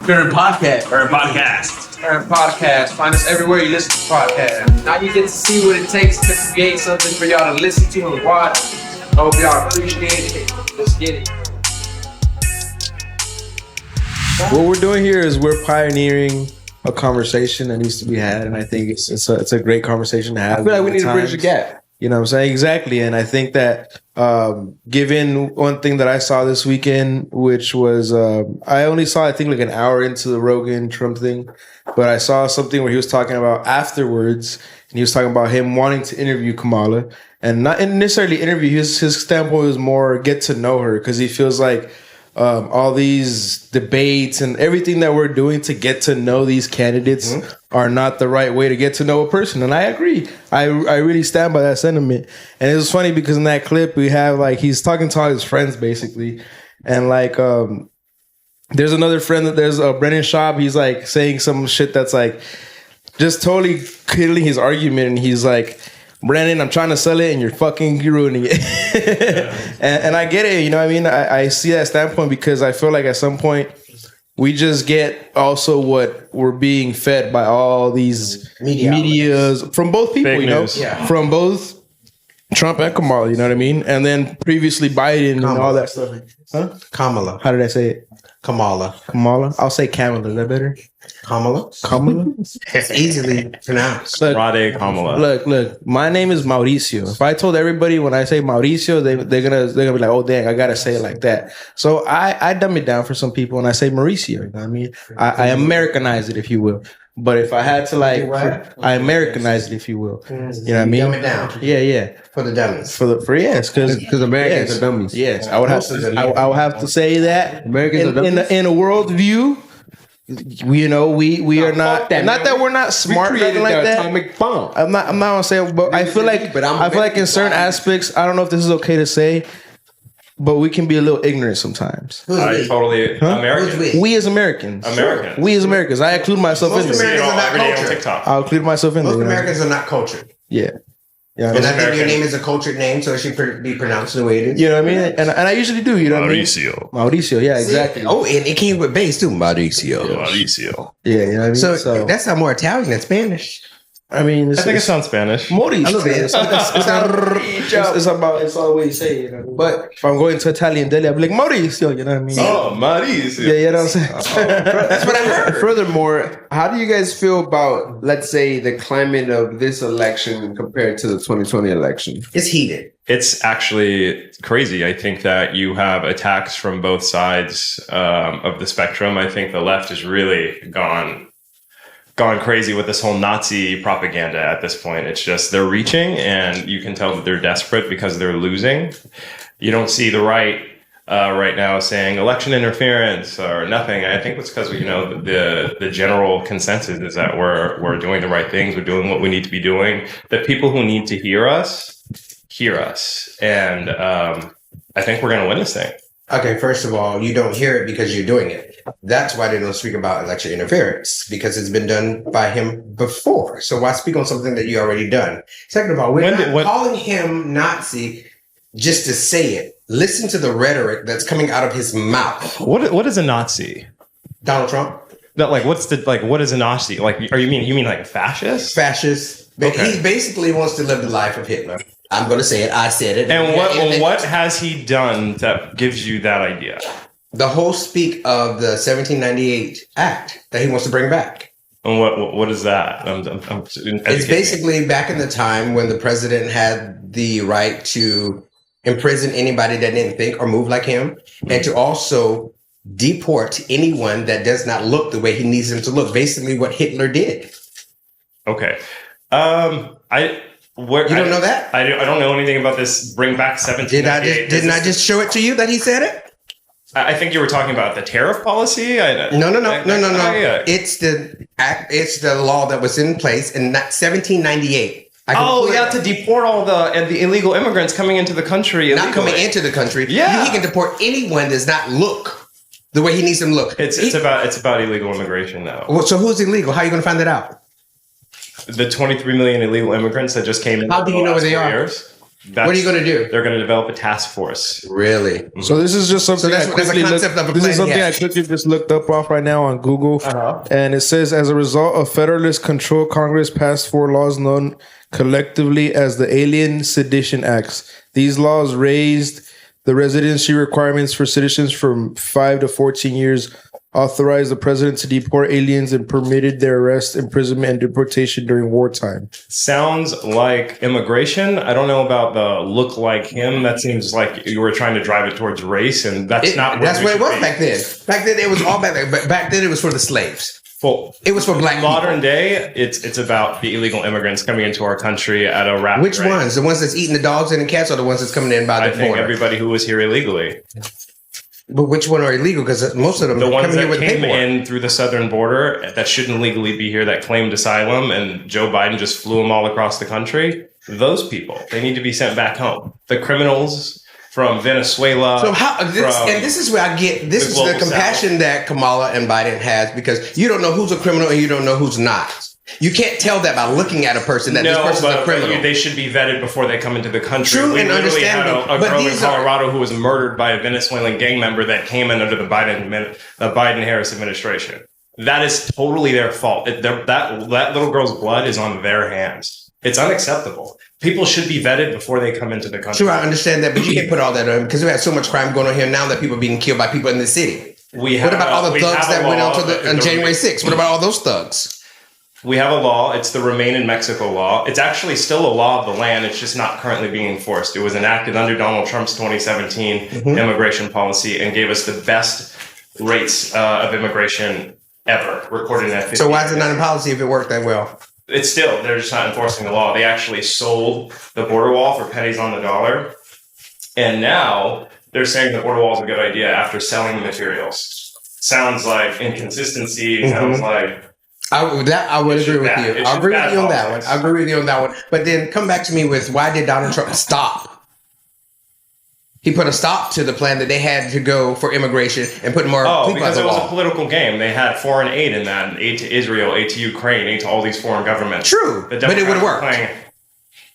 Current podcast. Current podcast. Find us everywhere you listen to podcasts. Now you get to see what it takes to create something for y'all to listen to and watch. I hope y'all appreciate it. Let's get it. What we're doing here is we're pioneering a conversation that needs to be had, and I think it's a great conversation to have. I feel like we need to bridge the gap. You know what I'm saying? Exactly. And I think that given one thing that I saw this weekend, which was I only saw, I think, like an hour into the Rogan Trump thing, but I saw something where he was talking about afterwards, and he was talking about him wanting to interview Kamala, and not necessarily interview. His standpoint was more get to know her, because he feels like all these debates and everything that we're doing to get to know these candidates are not the right way to get to know a person. And I agree. I really stand by that sentiment. And it was funny because in that clip we have like he's talking to all his friends basically, and like there's another friend that there's Brennan Schaub. He's like saying some shit that's like just totally killing his argument, and he's like, Brandon, I'm trying to sell it and you're fucking ruining it. and I get it, you know what I mean? I see that standpoint because I feel like at some point we just get also what we're being fed by all these medias from both people, you know? Yeah. From both Trump and Kamala, you know what I mean? And then previously Biden and all that stuff. Huh? Kamala. How did I say it? Kamala. I'll say Kamala. Is that better? Kamala. It's easily pronounced. Rade Kamala. Look. My name is Mauricio. If I told everybody when I say Mauricio, they're gonna be like, oh dang, I gotta say it like that. So I dumb it down for some people and I say Mauricio. You know what I mean? I Americanize it, if you will. But if I had to I Americanize it, if you will. You know what I mean? Dumb it down. Yeah. For the dummies. For yes, because Americans are dummies. Yes, I would have to say that Americans are dummies. In a world view. You know, we are not that we're not smart, nothing like that. Atomic bomb. I'm not gonna say, but I feel like in certain aspects, I don't know if this is okay to say, but we can be a little ignorant sometimes. I totally American. We as Americans. We as Americans. I include myself in Most there. Americans are not cultured. I'll include myself in there. Most Americans are not cultured. Yeah. Yeah, and I think your name is a cultured name, so it should be pronounced the way it is. You know what I mean? And I usually do. You know what I mean? Mauricio. Yeah, exactly. Oh, and it came with bass too. Mauricio. Yeah, you know what I mean? So that sounds more Italian than Spanish. I mean, I think it sounds Spanish. Mauricio. It's all the way you say it. You know? But if I'm going to Italian deli, I'll be like, Mauricio. You know what I mean? Oh, Mauricio. Yeah, you know what I'm saying? That's what I heard. Furthermore, how do you guys feel about, let's say, the climate of this election compared to the 2020 election? It's heated. It's actually crazy. I think that you have attacks from both sides of the spectrum. I think the left has really gone crazy with this whole Nazi propaganda at this point. It's just they're reaching, and you can tell that they're desperate because they're losing. You don't see the right right now saying election interference or nothing. I think it's because the general consensus is that we're doing the right things. We're doing what we need to be doing. The people who need to hear us, and I think we're going to win this thing. Okay, first of all, you don't hear it because you're doing it. That's why they don't speak about election interference, because it's been done by him before. So why speak on something that you already done? Second of all, we're not calling him Nazi just to say it. Listen to the rhetoric that's coming out of his mouth. What is a Nazi? Donald Trump. No, what is a Nazi? Like, you mean like a fascist? Fascist. Okay. He basically wants to live the life of Hitler. I'm going to say it. I said it. And what has he done that gives you that idea? The whole speak of the 1798 Act that he wants to bring back. And what is that? It's basically back in the time when the president had the right to imprison anybody that didn't think or move like him, and to also deport anyone that does not look the way he needs them to look. Basically what Hitler did. Okay. You don't know that? I don't know anything about this. Bring back 1798. Didn't I just show it to you that he said it? I think you were talking about the tariff policy. No. It's the act. It's the law that was in place in 1798. To deport all the illegal immigrants coming into the country. Not coming into the country. Yeah, he can deport anyone that does not look the way he needs them to look. It's about illegal immigration now. Well, so who's illegal? How are you going to find that out? The 23 million illegal immigrants that just came in. How do you know where they are? Years. What are you going to do? They're going to develop a task force. Really? So this is just something. That's a concept of a plan. This is something I quickly just looked up off right now on Google, and it says as a result of Federalist control, Congress passed 4 laws known collectively as the Alien Sedition Acts. These laws raised the residency requirements for citizens from 5 to 14 years, authorized the president to deport aliens, and permitted their arrest, imprisonment, and deportation during wartime. Sounds like immigration. I don't know about the look like him. That seems like you were trying to drive it towards race, and that's not. That's what it was back then. Back then, it was all back then. But back then, it was for the slaves. It was for black modern people. day. It's about the illegal immigrants coming into our country at a rapid Which rate. ones? The ones that's eating the dogs and the cats, or the ones that's coming in by the border? I think everybody who was here illegally. But which one are illegal? Because most of them The are ones coming here that with came paperwork. in through the southern border that shouldn't legally be here, that claimed asylum, and Joe Biden just flew them all across the country. Those people, they need to be sent back home. The criminals from Venezuela. So this is where I get this is the compassion that Kamala and Biden has, because you don't know who's a criminal and you don't know who's not. You can't tell that by looking at a person that this person's a criminal. They should be vetted before they come into the country. True, we and literally had understandable. a girl in Colorado who was murdered by a Venezuelan gang member that came in under the Biden-Harris administration. That is totally their fault. That little girl's blood is on their hands. It's unacceptable. People should be vetted before they come into the country. Sure, I understand that, but you can't put all that on because we have so much crime going on here now that people are being killed by people in the city. What about all the thugs that went on January 6th? What about all those thugs? We have a law. It's the Remain in Mexico law. It's actually still a law of the land. It's just not currently being enforced. It was enacted under Donald Trump's 2017 immigration policy and gave us the best rates of immigration ever recorded in that 50 So why is it years. not in policy if it worked that well? It's still, they're just not enforcing the law. They actually sold the border wall for pennies on the dollar. And now they're saying the border wall is a good idea after selling the materials. Sounds like inconsistency. Sounds like... I would agree with you. I agree with you on that one. I agree with you on that one. But then come back to me with why did Donald Trump stop? He put a stop to the plan that they had to go for immigration and put more people because on the it was wall. a political game. They had foreign aid in that, aid to Israel, aid to Ukraine, aid to all these foreign governments. True, but it would have worked.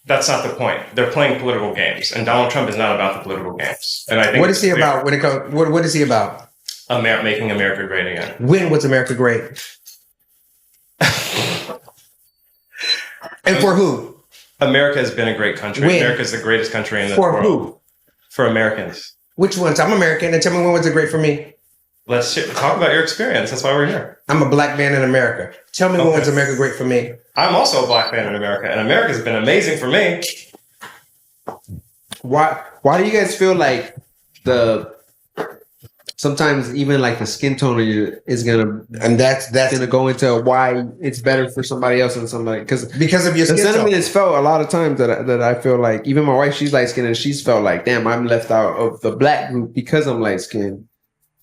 That's not the point. They're playing political games, and Donald Trump is not about the political games. And I think what is he about when it comes? What is he about? Making America great again. When was America great? And for who? America has been a great country. When? America is the greatest country in the world. For who? For Americans. Which ones? I'm American, and tell me when was it great for me? Let's talk about your experience. That's why we're here. I'm a black man in America. Tell me when was America great for me? I'm also a black man in America, and America's been amazing for me. Why do you guys feel like sometimes even like the skin tone is gonna that's gonna go into why it's better for somebody else than somebody because of your skin the sentiment tone. is felt a lot of times that I feel like even my wife, she's light skinned, and she's felt like, damn, I'm left out of the black group because I'm light skinned.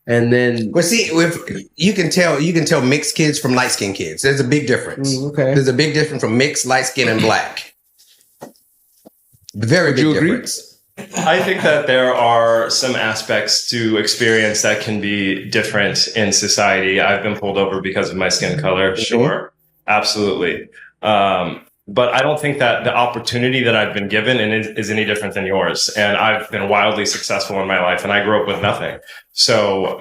And then well, see, if you can tell mixed kids from light skinned kids. There's a big difference. Okay, there's a big difference from mixed, light skin, and black. Very big difference. I think that there are some aspects to experience that can be different in society. I've been pulled over because of my skin color. Sure. Absolutely. But I don't think that the opportunity that I've been given is any different than yours. And I've been wildly successful in my life, and I grew up with nothing. So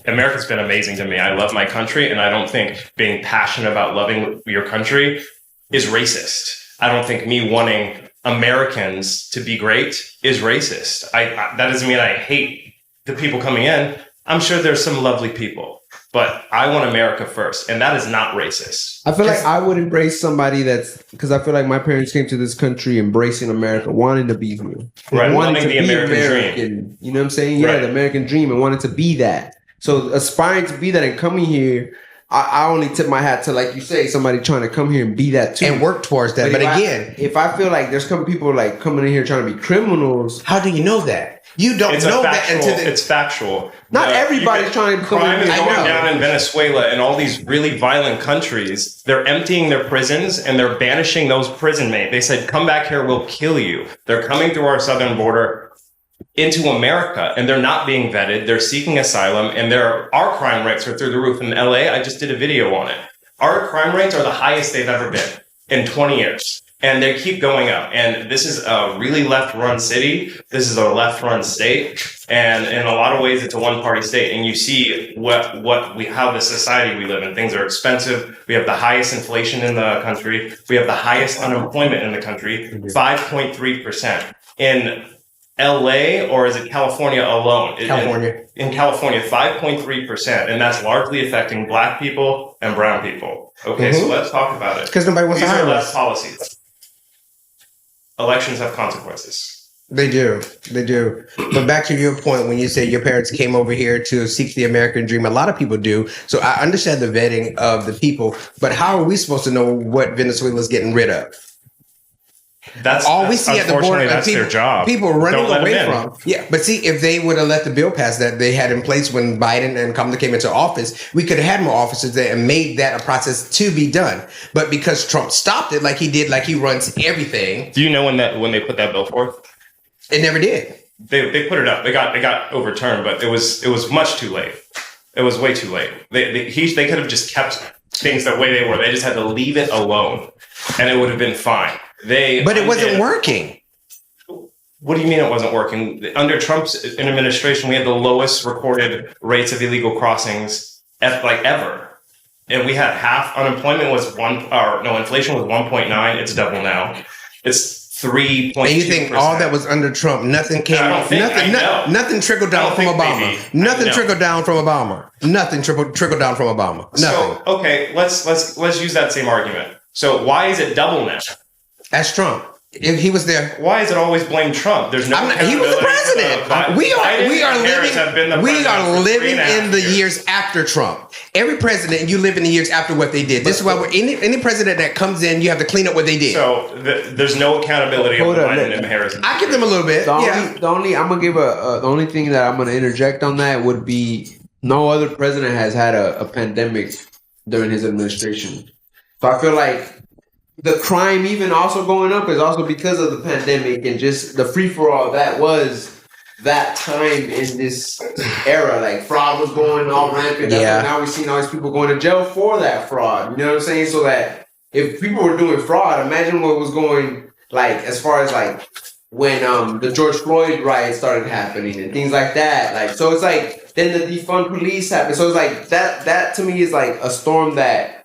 America's been amazing to me. I love my country, and I don't think being passionate about loving your country is racist. I don't think me wanting Americans to be great is racist. That doesn't mean I hate the people coming in. I'm sure there's some lovely people, but I want America first, and that is not racist. I feel like I would embrace somebody that's because I feel like my parents came to this country embracing America, wanting to be here, right? Wanting to the be American dream. You know what I'm saying? Yeah, the American dream, and wanting to be that. So aspiring to be that and coming here. I only tip my hat to, like you say, somebody trying to come here and be that too. And work towards that. But again, if I feel like there's some people like coming in here trying to be criminals. How do you know that? You don't know that until it's factual. Not everybody's trying to come crime in is here. going down in Venezuela and all these really violent countries. They're emptying their prisons and they're banishing those prison mates. They said, come back here, we'll kill you. They're coming through our southern border into America, and they're not being vetted. They're seeking asylum, and our crime rates are through the roof. In LA, I just did a video on it. Our crime rates are the highest they've ever been in 20 years. And they keep going up. And this is a really left-run city. This is a left-run state. And in a lot of ways, it's a one-party state. And you see how the society we live in. Things are expensive. We have the highest inflation in the country. We have the highest unemployment in the country, 5.3%. In LA, or is it California alone? California. In California, 5.3%. And that's largely affecting Black people and brown people. Okay, so let's talk about it. Because nobody wants to These are hire left us. policies. Elections have consequences. They do. But back to your point, when you say your parents came over here to seek the American dream, a lot of people do. So I understand the vetting of the people, but how are we supposed to know what Venezuela's getting rid of? That's all we see at the border. That's people, their job. People running Don't let away them in. from. Yeah, but see, if they would have let the bill pass that they had in place when Biden and Kamala came into office, we could have had more officers there and made that a process to be done. But because Trump stopped it, like he did, like he runs everything. Do you know when they put that bill forth? It never did. They put it up. It got overturned, but it was much too late. It was way too late. They could have just kept things the way they were. They just had to leave it alone, and it would have been fine. But it wasn't working. What do you mean it wasn't working? Under Trump's administration, we had the lowest recorded rates of illegal crossings ever. And we had half unemployment was inflation was 1.9. It's double now. It's 3.2%. And you think all that was under Trump, nothing came, nothing trickled down from Obama. Nothing trickled down from Obama. Nothing trickled down from Obama. Nothing. So, okay, let's use that same argument. So why is it double now? That's Trump. If he was there, why is it always blame Trump? There's no. He was the president. We are living in the years after Trump. Every president, you live in the years after what they did. This is why any president that comes in, you have to clean up what they did. So there's no accountability of Biden and Harris. I give them a little bit. The only thing that I'm gonna interject on that would be no other president has had a pandemic during his administration. So I feel like the crime even also going up is also because of the pandemic and just the free-for-all that was that time in this era. Like fraud was going all rampant. Yeah. Now we're seeing all these people going to jail for that fraud. You know what I'm saying? So that if people were doing fraud, imagine what was going like as far as like when the George Floyd riot started happening and things like that. Like so it's like then the defund police happened. So it's like that to me is like a storm that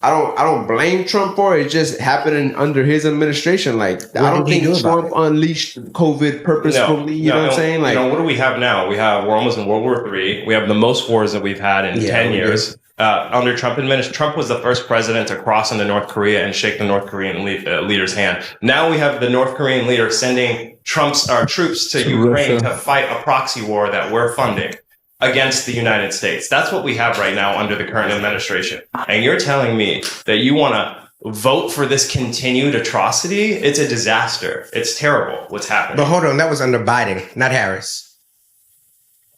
I don't blame Trump for it. It just happening under his administration. Like I don't think Trump unleashed COVID purposefully. You know what I'm saying? Like, what do we have now? We're almost in World War III. We have the most wars that we've had in 10 years. Under Trump administration, Trump was the first president to cross into North Korea and shake the North Korean leader's hand. Now we have the North Korean leader sending our troops to Ukraine to fight a proxy war that we're funding against the United States. That's what we have right now under the current administration. And you're telling me that you want to vote for this continued atrocity? It's a disaster. It's terrible what's happening. But hold on, that was under Biden, not Harris.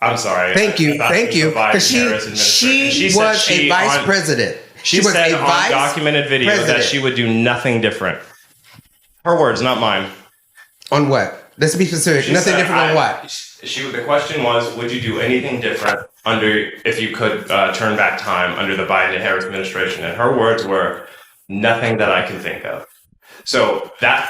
I'm sorry. Thank you. Because she was a vice president. She said on documented video that she would do nothing different. Her words, not mine. On what? Let's be specific. Nothing different on what? The question was, would you do anything different if you could turn back time under the Biden and Harris administration? And her words were, nothing that I can think of. So that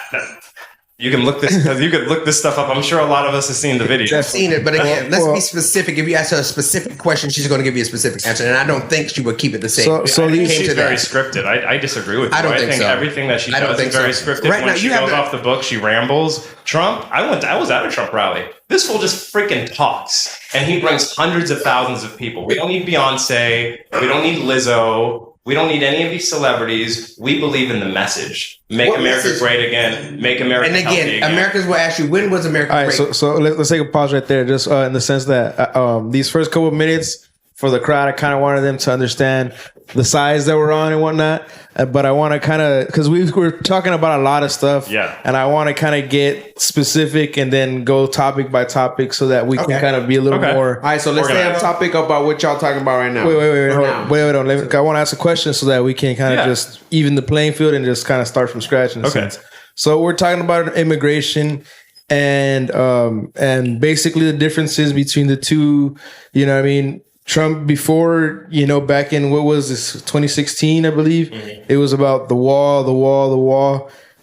you can look this stuff up. I'm sure a lot of us have seen the video. I've seen it, but again, let's be specific. If you ask her a specific question, she's going to give you a specific answer, and I don't think she would keep it the same. So she's very scripted. I disagree with you. I think so. Everything that she does is very scripted. Right when she goes off the book, she rambles. Trump, I was at a Trump rally. This fool just freaking talks, and he brings hundreds of thousands of people. We don't need Beyonce. We don't need Lizzo. We don't need any of these celebrities. We believe in the message. Make America great again. Make America healthy again. Americans will ask you, when was America great? All right, so let's take a pause right there, just in the sense that these first couple of minutes for the crowd, I kind of wanted them to understand the sides that we're on and whatnot. But I want to kind of, because we're talking about a lot of stuff. Yeah. And I want to kind of get specific and then go topic by topic so that we can kind of be a little more. All right, so let's stay on topic about what y'all talking about right now. Wait, I want to ask a question so that we can kind of just even the playing field and just kind of start from scratch in a sense. So we're talking about immigration and basically the differences between the two, you know what I mean? Trump before, back in, what was this, 2016, I believe? Mm-hmm. It was about the wall.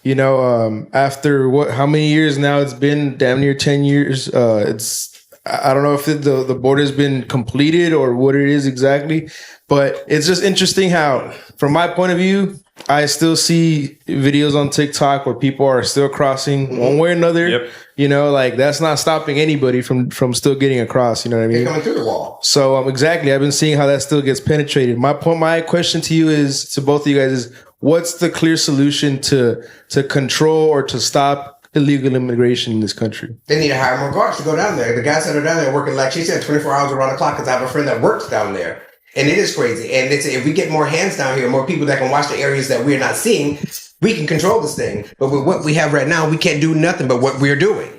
You know, after how many years now? It's been damn near 10 years. I don't know if the border's been completed or what it is exactly, but it's just interesting how, from my point of view, I still see videos on TikTok where people are still crossing one way or another. Yep. You know, like that's not stopping anybody from still getting across. You know what I mean? They're coming through the wall. So exactly, I've been seeing how that still gets penetrated. My question to you is, to both of you guys, is what's the clear solution to control or to stop illegal immigration in this country? They need to hire more guards to go down there. The guys that are down there working, like she said, 24 hours around the clock, because I have a friend that works down there. And it is crazy. And if we get more hands down here, more people that can watch the areas that we're not seeing, we can control this thing. But with what we have right now, we can't do nothing but what we're doing.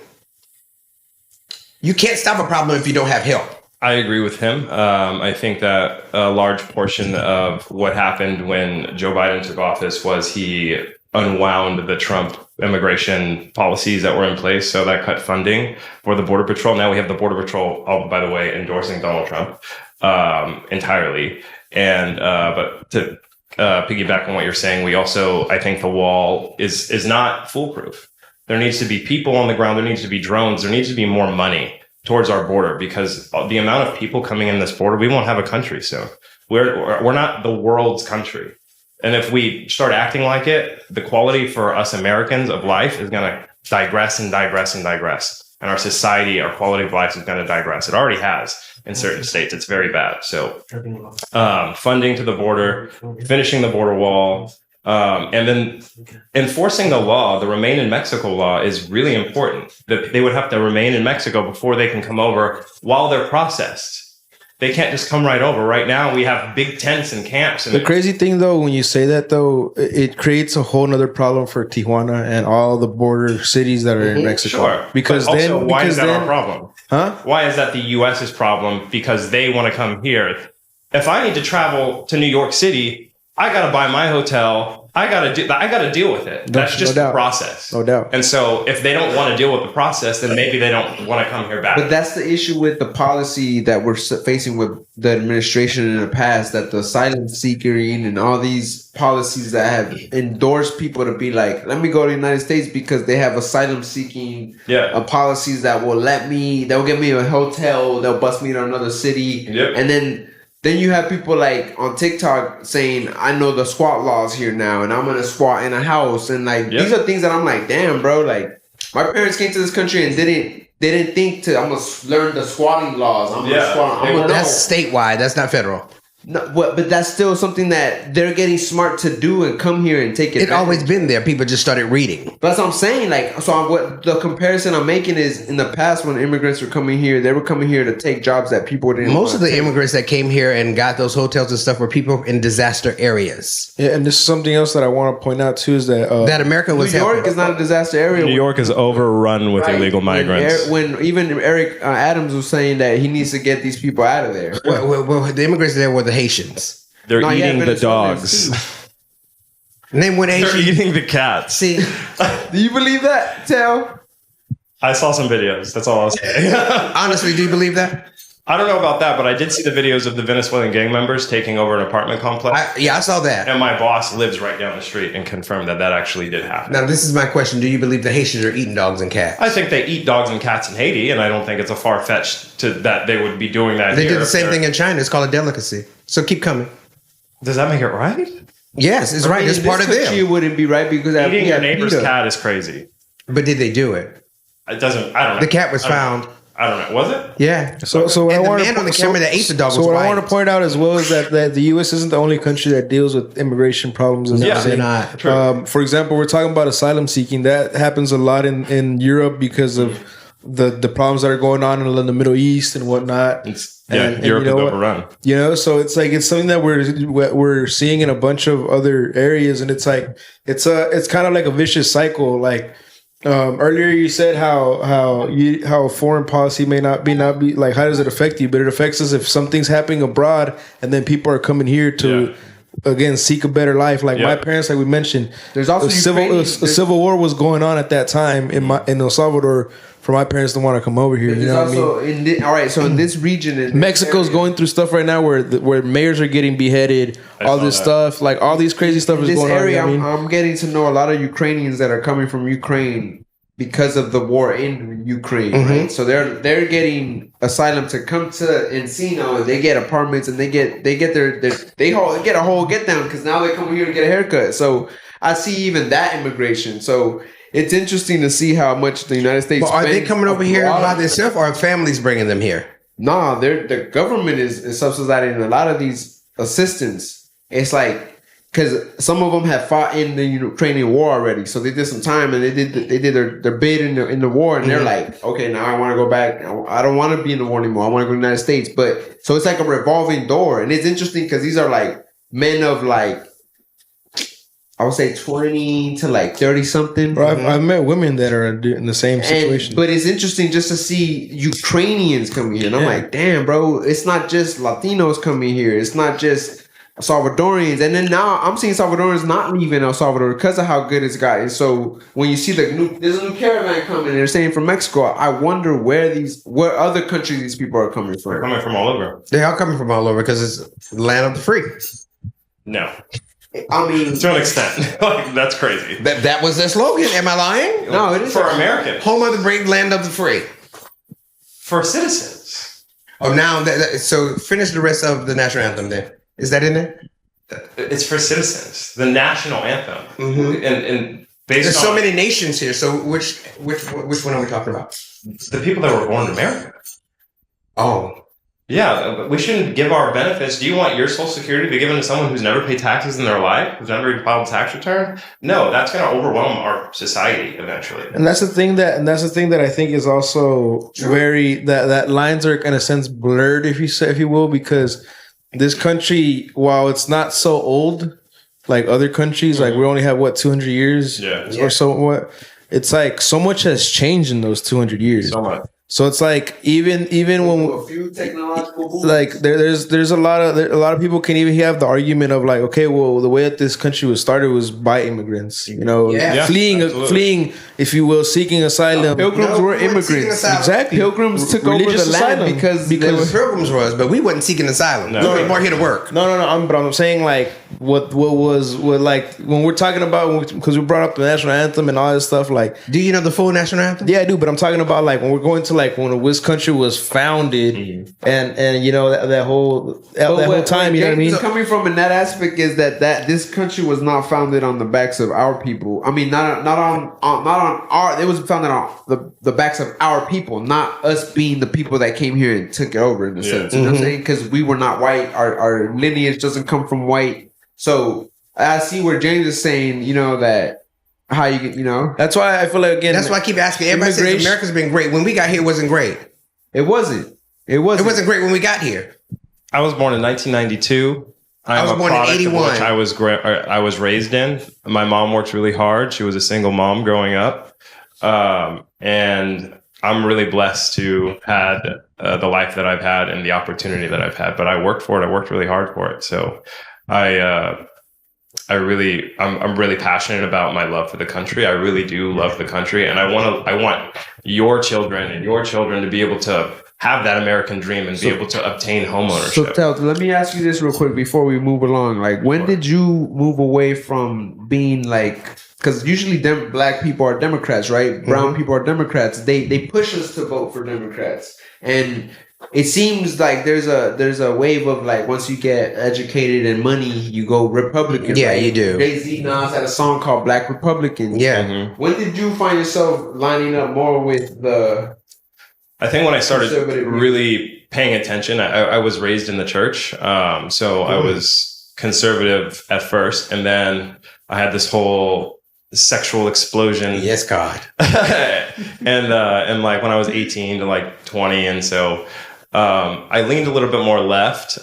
You can't stop a problem if you don't have help. I agree with him. I think that a large portion of what happened when Joe Biden took office was he unwound the Trump immigration policies that were in place. So that cut funding for the Border Patrol. Now we have the Border Patrol, by the way, endorsing Donald Trump entirely. And but to piggyback on what you're saying, we also, I think the wall is not foolproof. There needs to be people on the ground. There needs to be drones. There needs to be more money towards our border, because the amount of people coming in this border, we won't have a country soon. We're not the world's country. And if we start acting like it, the quality for us Americans of life is going to digress and digress and digress. And our society, our quality of life is going to digress. It already has in certain states. It's very bad. So funding to the border, finishing the border wall, and then enforcing the law, the Remain in Mexico law, is really important. That they would have to remain in Mexico before they can come over while they're processed. They can't just come right over. Right now, we have big tents and camps. And the crazy thing, though, when you say that, though, it creates a whole nother problem for Tijuana and all the border cities that are in Mexico. Sure. Because but then, also, why is that our problem? Huh? Why is that the U.S.'s problem? Because they want to come here. If I need to travel to New York City, I got to buy my hotel. I got to deal with it. That's just the process. No doubt. And so if they don't want to deal with the process, then maybe they don't want to come here back. But that's the issue with the policy that we're facing with the administration in the past, that the asylum seeking and all these policies that have endorsed people to be like, let me go to the United States because they have asylum seeking policies that will get me a hotel, they'll bus me to another city. Yep. And then you have people like on TikTok saying, I know the squat laws here now and I'm going to squat in a house. And like, these are things that I'm like, damn, bro, like my parents came to this country and they didn't think I'm going to learn the squatting laws. I'm going to squat. That's statewide. That's not federal. No, but that's still something that they're getting smart to do and come here and take it. It's always been there. People just started reading. But that's what I'm saying. Like, so what the comparison I'm making is, in the past when immigrants were coming here, they were coming here to take jobs that people didn't. Most of the immigrants that came here and got those hotels and stuff were people in disaster areas. Yeah, and this is something else that I want to point out too, is that that America was. New York is not a disaster area. New York is overrun with illegal migrants. When even Eric Adams was saying that he needs to get these people out of there. Well, the immigrants there were the Haitians. They're eating the dogs. Name one Haitian. They're eating the cats. See, do you believe that, Tell? I saw some videos. That's all I'll say. Honestly, do you believe that? I don't know about that, but I did see the videos of the Venezuelan gang members taking over an apartment complex. I saw that. And my boss lives right down the street and confirmed that actually did happen. Now, this is my question. Do you believe the Haitians are eating dogs and cats? I think they eat dogs and cats in Haiti, and I don't think it's a far-fetched to that they would be doing that They here. did the same thing in China. It's called a delicacy. So keep coming. Does that make it right? Yes, it's right. It's part of them. It wouldn't be right because eating your neighbor's cat is crazy. But did they do it? It doesn't. I don't know. The cat was found. I don't know. Was it? Yeah. So and the man on the camera that ate the dog was what white. I want to point out as well is that the U.S. isn't the only country that deals with immigration problems. They're not. For example, we're talking about asylum seeking. That happens a lot in Europe because of the problems that are going on in the Middle East and whatnot. And Europe is overrun. You know, so it's like it's something that we're seeing in a bunch of other areas, and it's like it's kind of like a vicious cycle. Like earlier, you said how foreign policy may not be like, how does it affect you? But it affects us if something's happening abroad, and then people are coming here to. Again, seek a better life. Like my parents, like we mentioned, there's also a civil war was going on at that time in El Salvador. for my parents to want to come over here. You know what I mean? All right, so in this region, Mexico's going through stuff right now where mayors are getting beheaded. All this stuff, like all these crazy stuff is this going area, on. You know what I mean? I'm getting to know a lot of Ukrainians that are coming from Ukraine because of the war in Ukraine, right? So they're getting asylum to come to Encino, and they get apartments, and they get a whole get down because now they come here to get a haircut. So I see even that immigration. So it's interesting to see how much the United States. But are they coming over here by themselves, or are families bringing them here? Nah, the government is subsidizing a lot of these assistance. It's like because some of them have fought in the Ukrainian war already, so they did some time and they did their bid in the war, and they're like, okay, now I want to go back. I don't want to be in the war anymore. I want to go to the United States. But so it's like a revolving door, and it's interesting because these are like men of like, I would say 20 to like 30 something. Bro, I've met women that are in the same situation. But it's interesting just to see Ukrainians coming here. And I'm like, damn, bro, it's not just Latinos coming here. It's not just Salvadorians. And then now I'm seeing Salvadorians not leaving El Salvador because of how good it's gotten. So when you see there's a new caravan coming, and they're saying from Mexico, I wonder where other countries these people are coming from. They're coming from all over. They are coming from all over because it's the land of the free. No. I mean, To an extent. Like, that's crazy. That was their slogan. Am I lying? No, it is For Americans. Home of the brave, land of the free. For citizens. Oh, now so finish the rest of the national anthem. Then is that in there? It's for citizens. The national anthem. And based There's on so many nations here. So which one are we talking about? the people that were born in America. Oh. Yeah, we shouldn't give our benefits. Do you want your Social Security to be given to someone who's never paid taxes in their life, who's never even filed a tax return? No, that's going to overwhelm our society eventually. And that's the thing that I think is also very that lines are in a sense blurred, if you will, because this country, while it's not so old like other countries, like we only have 200 years or so. What it's like, so much has changed in those 200 years. So much. So it's like even when a few technological moves. like there's a lot of people can even have the argument of like, okay, well, the way that this country was started was by immigrants, fleeing, if you will, seeking asylum. Pilgrims were immigrants. Exactly. Pilgrims took over the land because Pilgrims was, but we wasn't seeking asylum. No. We were here to work. No. I'm saying like what like when we're talking about, because we brought up the national anthem and all this stuff. Like, Do you know the full national anthem? yeah, I do, but I'm talking about like when we're going to like when this country was founded, and you know that whole time, you know what I mean? Coming from in that aspect is that this country was not founded on the backs of our people. I mean, not on our. It was founded on the backs of our people, not us being the people that came here and took it over in a sense. You know what I'm saying? Because we were not white. Our lineage doesn't come from white. So I see where James is saying, that. How you get, That's why I feel like, again, That's why I keep asking. Everybody says America's been great. When we got here, it wasn't great. It wasn't. It wasn't great when we got here. I was born in 1992. I was born in 81. I was raised in. My mom worked really hard. She was a single mom growing up. And I'm really blessed to have had the life that I've had and the opportunity that I've had. But I worked for it. I worked really hard for it. So I'm really passionate about my love for the country. I really do love the country, and I want your children and your children to be able to have that American dream and be able to obtain homeownership. So, let me ask you this real quick before we move along. Like, when did you move away from being like? Because usually, black people are Democrats, right? Brown people are Democrats. They push us to vote for Democrats, and it seems like there's a wave of like, once you get educated and money, you go Republican. Yeah, right? you do. Jay-Z Nas had a song called Black Republicans. Yeah. When did you find yourself lining up more with the? I think when I started really paying attention, I was raised in the church. So I was conservative at first, and then I had this whole sexual explosion. Yes, God. and like when I was 18 to like 20, and so I leaned a little bit more left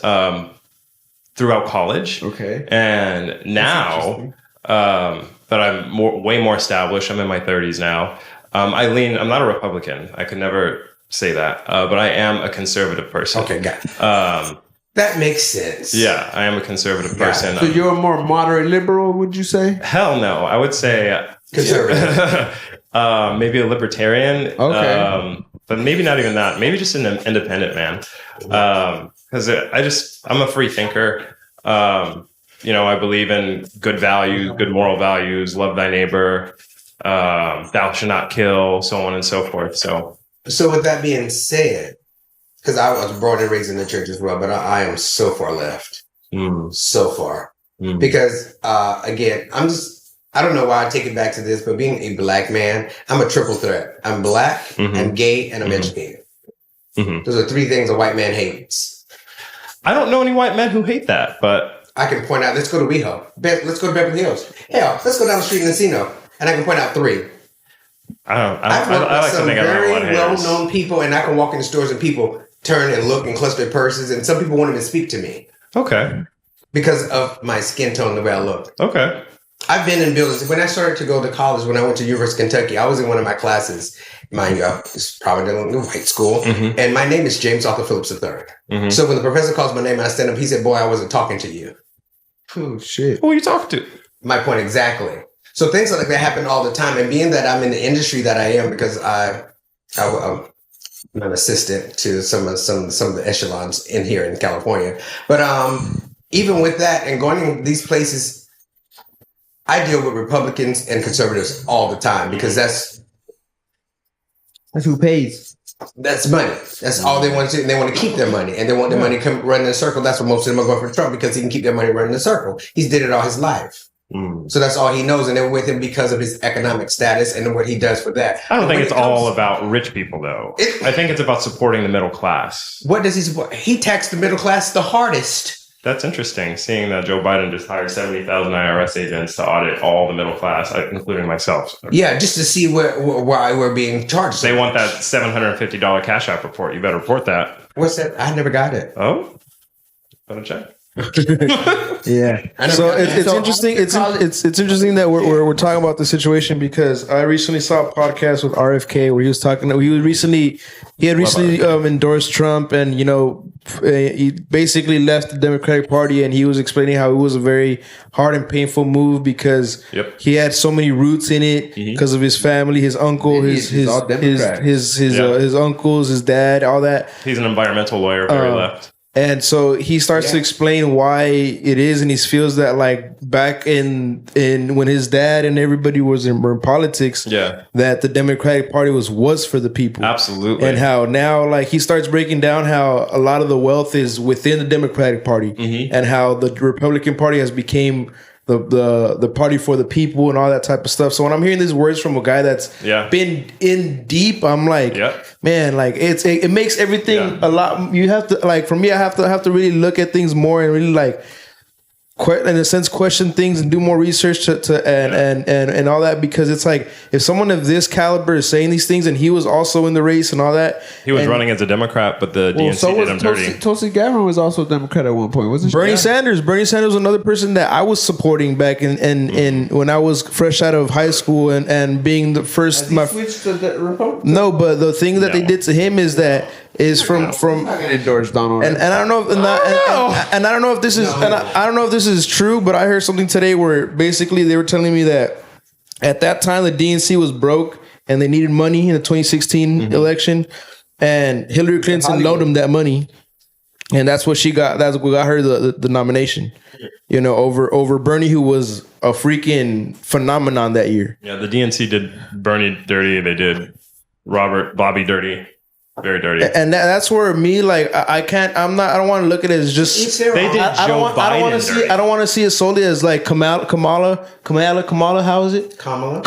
throughout college. Okay. And now that I'm way more established, I'm in my 30s now. I'm not a Republican. I could never say that, but I am a conservative person. Okay, got it. That makes sense. Yeah, I am a conservative person. So you're a more moderate liberal, would you say? Hell no. I would say conservative. Maybe a libertarian. Okay. But maybe not even that. Maybe just an independent man. Because I'm a free thinker. I believe in good values, good moral values, love thy neighbor, thou shalt not kill, so on and so forth. So with that being said, because I was born and raised in the church as well, but I am so far left. So far. Because, again, I don't know why I take it back to this, but being a black man, I'm a triple threat. I'm black, I'm gay, and I'm educated. Those are three things a white man hates. I don't know any white men who hate that, but I can point out, let's go to WeHo. Let's go to Beverly Hills. Hell, let's go down the street in Encino. And I can point out three. I like to think I don't know what very well-known people, and I can walk in the stores and people turn and look and cluster their purses, and some people won't even speak to me. Okay. Because of my skin tone, the way I look. Okay. I've been in buildings. When I started to go to college, when I went to University of Kentucky, I was in one of my classes. Mind you, it's probably a white school. And my name is James Arthur Phillips III. So when the professor calls my name and I stand up, he said, boy, I wasn't talking to you. Oh, shit. Who are you talking to? My point exactly. So things like that happen all the time. And being that I'm in the industry that I am, because I'm an assistant to some of the echelons in here in California. But even with that and going in these places, I deal with Republicans and conservatives all the time because that's who pays. That's money. That's all they want to do. And they want to keep their money. And they want their money to come run in a circle. That's what most of them are going for Trump because he can keep their money running in a circle. He's did it all his life. So that's all he knows. And they're with him because of his economic status and what he does for that. I don't think it's all about rich people, though. I think it's about supporting the middle class. What does he support? He taxed the middle class the hardest. That's interesting, seeing that Joe Biden just hired 70,000 IRS agents to audit all the middle class, including myself. Yeah, just to see why we're being charged. They want that $750 Cash App report. You better report that. What's that? I never got it. Oh? Better check. Yeah. So it's interesting. It's interesting that we're talking about the situation because I recently saw a podcast with RFK where he was talking. He had recently endorsed Trump, and he basically left the Democratic Party, and he was explaining how it was a very hard and painful move because he had so many roots in it because of his family, his uncle, his uncles, his dad, all that. He's an environmental lawyer, very left. And so he starts to explain why it is, and he feels that like back in when his dad and everybody was in politics, that the Democratic Party was for the people. Absolutely. And how now like he starts breaking down how a lot of the wealth is within the Democratic Party and how the Republican Party has became the party for the people and all that type of stuff. So when I'm hearing these words from a guy that's been in deep, I'm like, man, like it makes everything a lot. You have to like, for me, I have to really look at things more and really like, in a sense, question things and do more research and all that, because it's like if someone of this caliber is saying these things and he was also in the race and all that, he was running as a Democrat, but the DNC did him dirty. Tulsi Gabbard was also a Democrat at one point, wasn't she? Bernie Sanders was another person that I was supporting back in when I was fresh out of high school and being the first. Switched to the Republican? No, but the thing that they did to him is that. From I'm not gonna endorse Donald, and I don't know if and I don't know if this is and I don't know if this is true, but I heard something today where basically they were telling me that at that time the DNC was broke and they needed money in the 2016 election, and Hillary Clinton loaned them that money, and that's what she got. That's what got her the nomination, over Bernie, who was a freaking phenomenon that year. Yeah, the DNC did Bernie dirty. They did Bobby dirty. Very dirty. And that's where me, like, I don't want to look at it as just. They did Joe Biden I don't want to see it solely as like Kamala. How is it? Kamala.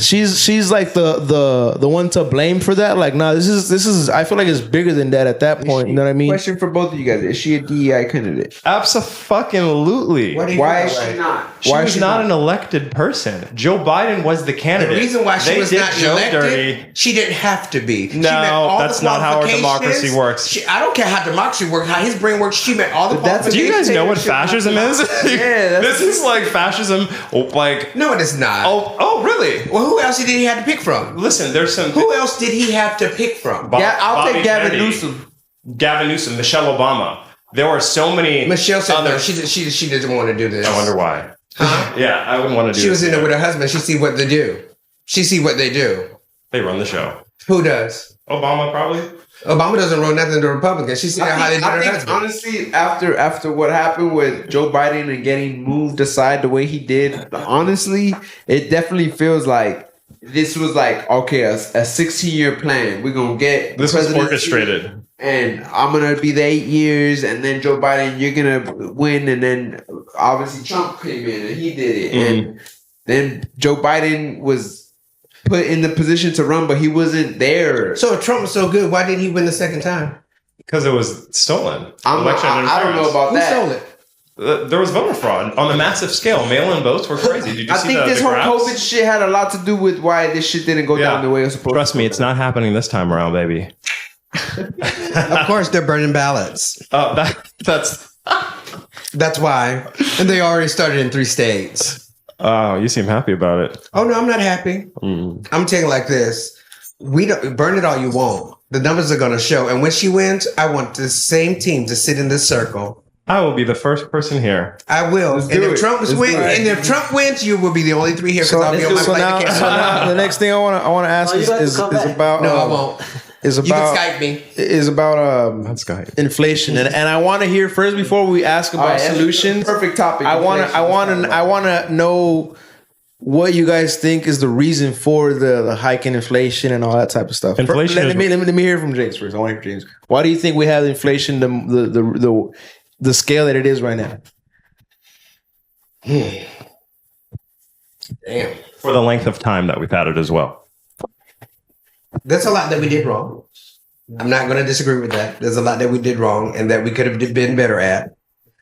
She's like the one to blame for that. Like, nah, this is. I feel like it's bigger than that at that point. You know what I mean? Question for both of you guys: is she a DEI candidate? Absolutely. Why is she not? She was not an elected person. Joe Biden was the candidate. The reason why she was not elected, she didn't have to be. No, that's not how our democracy works. I don't care how democracy works, how his brain works. She met all the qualifications. Do you guys know what fascism is? Yeah, this is like fascism. Like, no, it is not. Oh, really? Well, who else did he have to pick from? Listen, there's some. Who else did he have to pick from? I'll take Gavin Newsom. Michelle Obama. There were so many. Michelle said no. She doesn't want to do this. I wonder why. Huh? Yeah, I wouldn't want to do. She was in there with her husband. She see what to do. She see what they do. They run the show. Who does? Obama, probably. Obama doesn't run nothing to Republicans. She see how they do her husband. Honestly, after what happened with Joe Biden and getting moved aside the way he did, honestly, it definitely feels like this was like, okay, a 16-year plan. We're going to get this was orchestrated. And I'm going to be the 8 years. And then Joe Biden, you're going to win. And then obviously Trump came in and he did it. And then Joe Biden was put in the position to run, but he wasn't there. So if Trump was so good, why didn't he win the second time? Because it was stolen. I don't know about that. Who stole it? There was voter fraud on a massive scale. Mail-in votes were crazy. Did you see think this whole COVID shit had a lot to do with why this shit didn't go down the way it was supposed to. Trust me, it's not happening this time around, baby. Of course, they're burning ballots. That's why. And they already started in 3 states. Oh, you seem happy about it. Oh, no, I'm not happy. I'm taking it like this. We don't burn it all you want. The numbers are going to show. And when she wins, I want the same team to sit in this circle. I will be the first person here. I will. And if Trump wins, you will be the only 3 here because I'll be on my flight to Canada. So now the next thing I want to ask is about. No, I won't. Is about, you can Skype me. Is about inflation, and I want to hear first before we ask about solutions. Perfect topic. I want to know what you guys think is the reason for the hike in inflation and all that type of stuff. Inflation. Let me hear from James first. I want to hear James. Why do you think we have inflation the scale that it is right now? Damn. For the length of time that we've had it as well. There's a lot that we did wrong. I'm not going to disagree with that. There's a lot that we did wrong and that we could have been better at.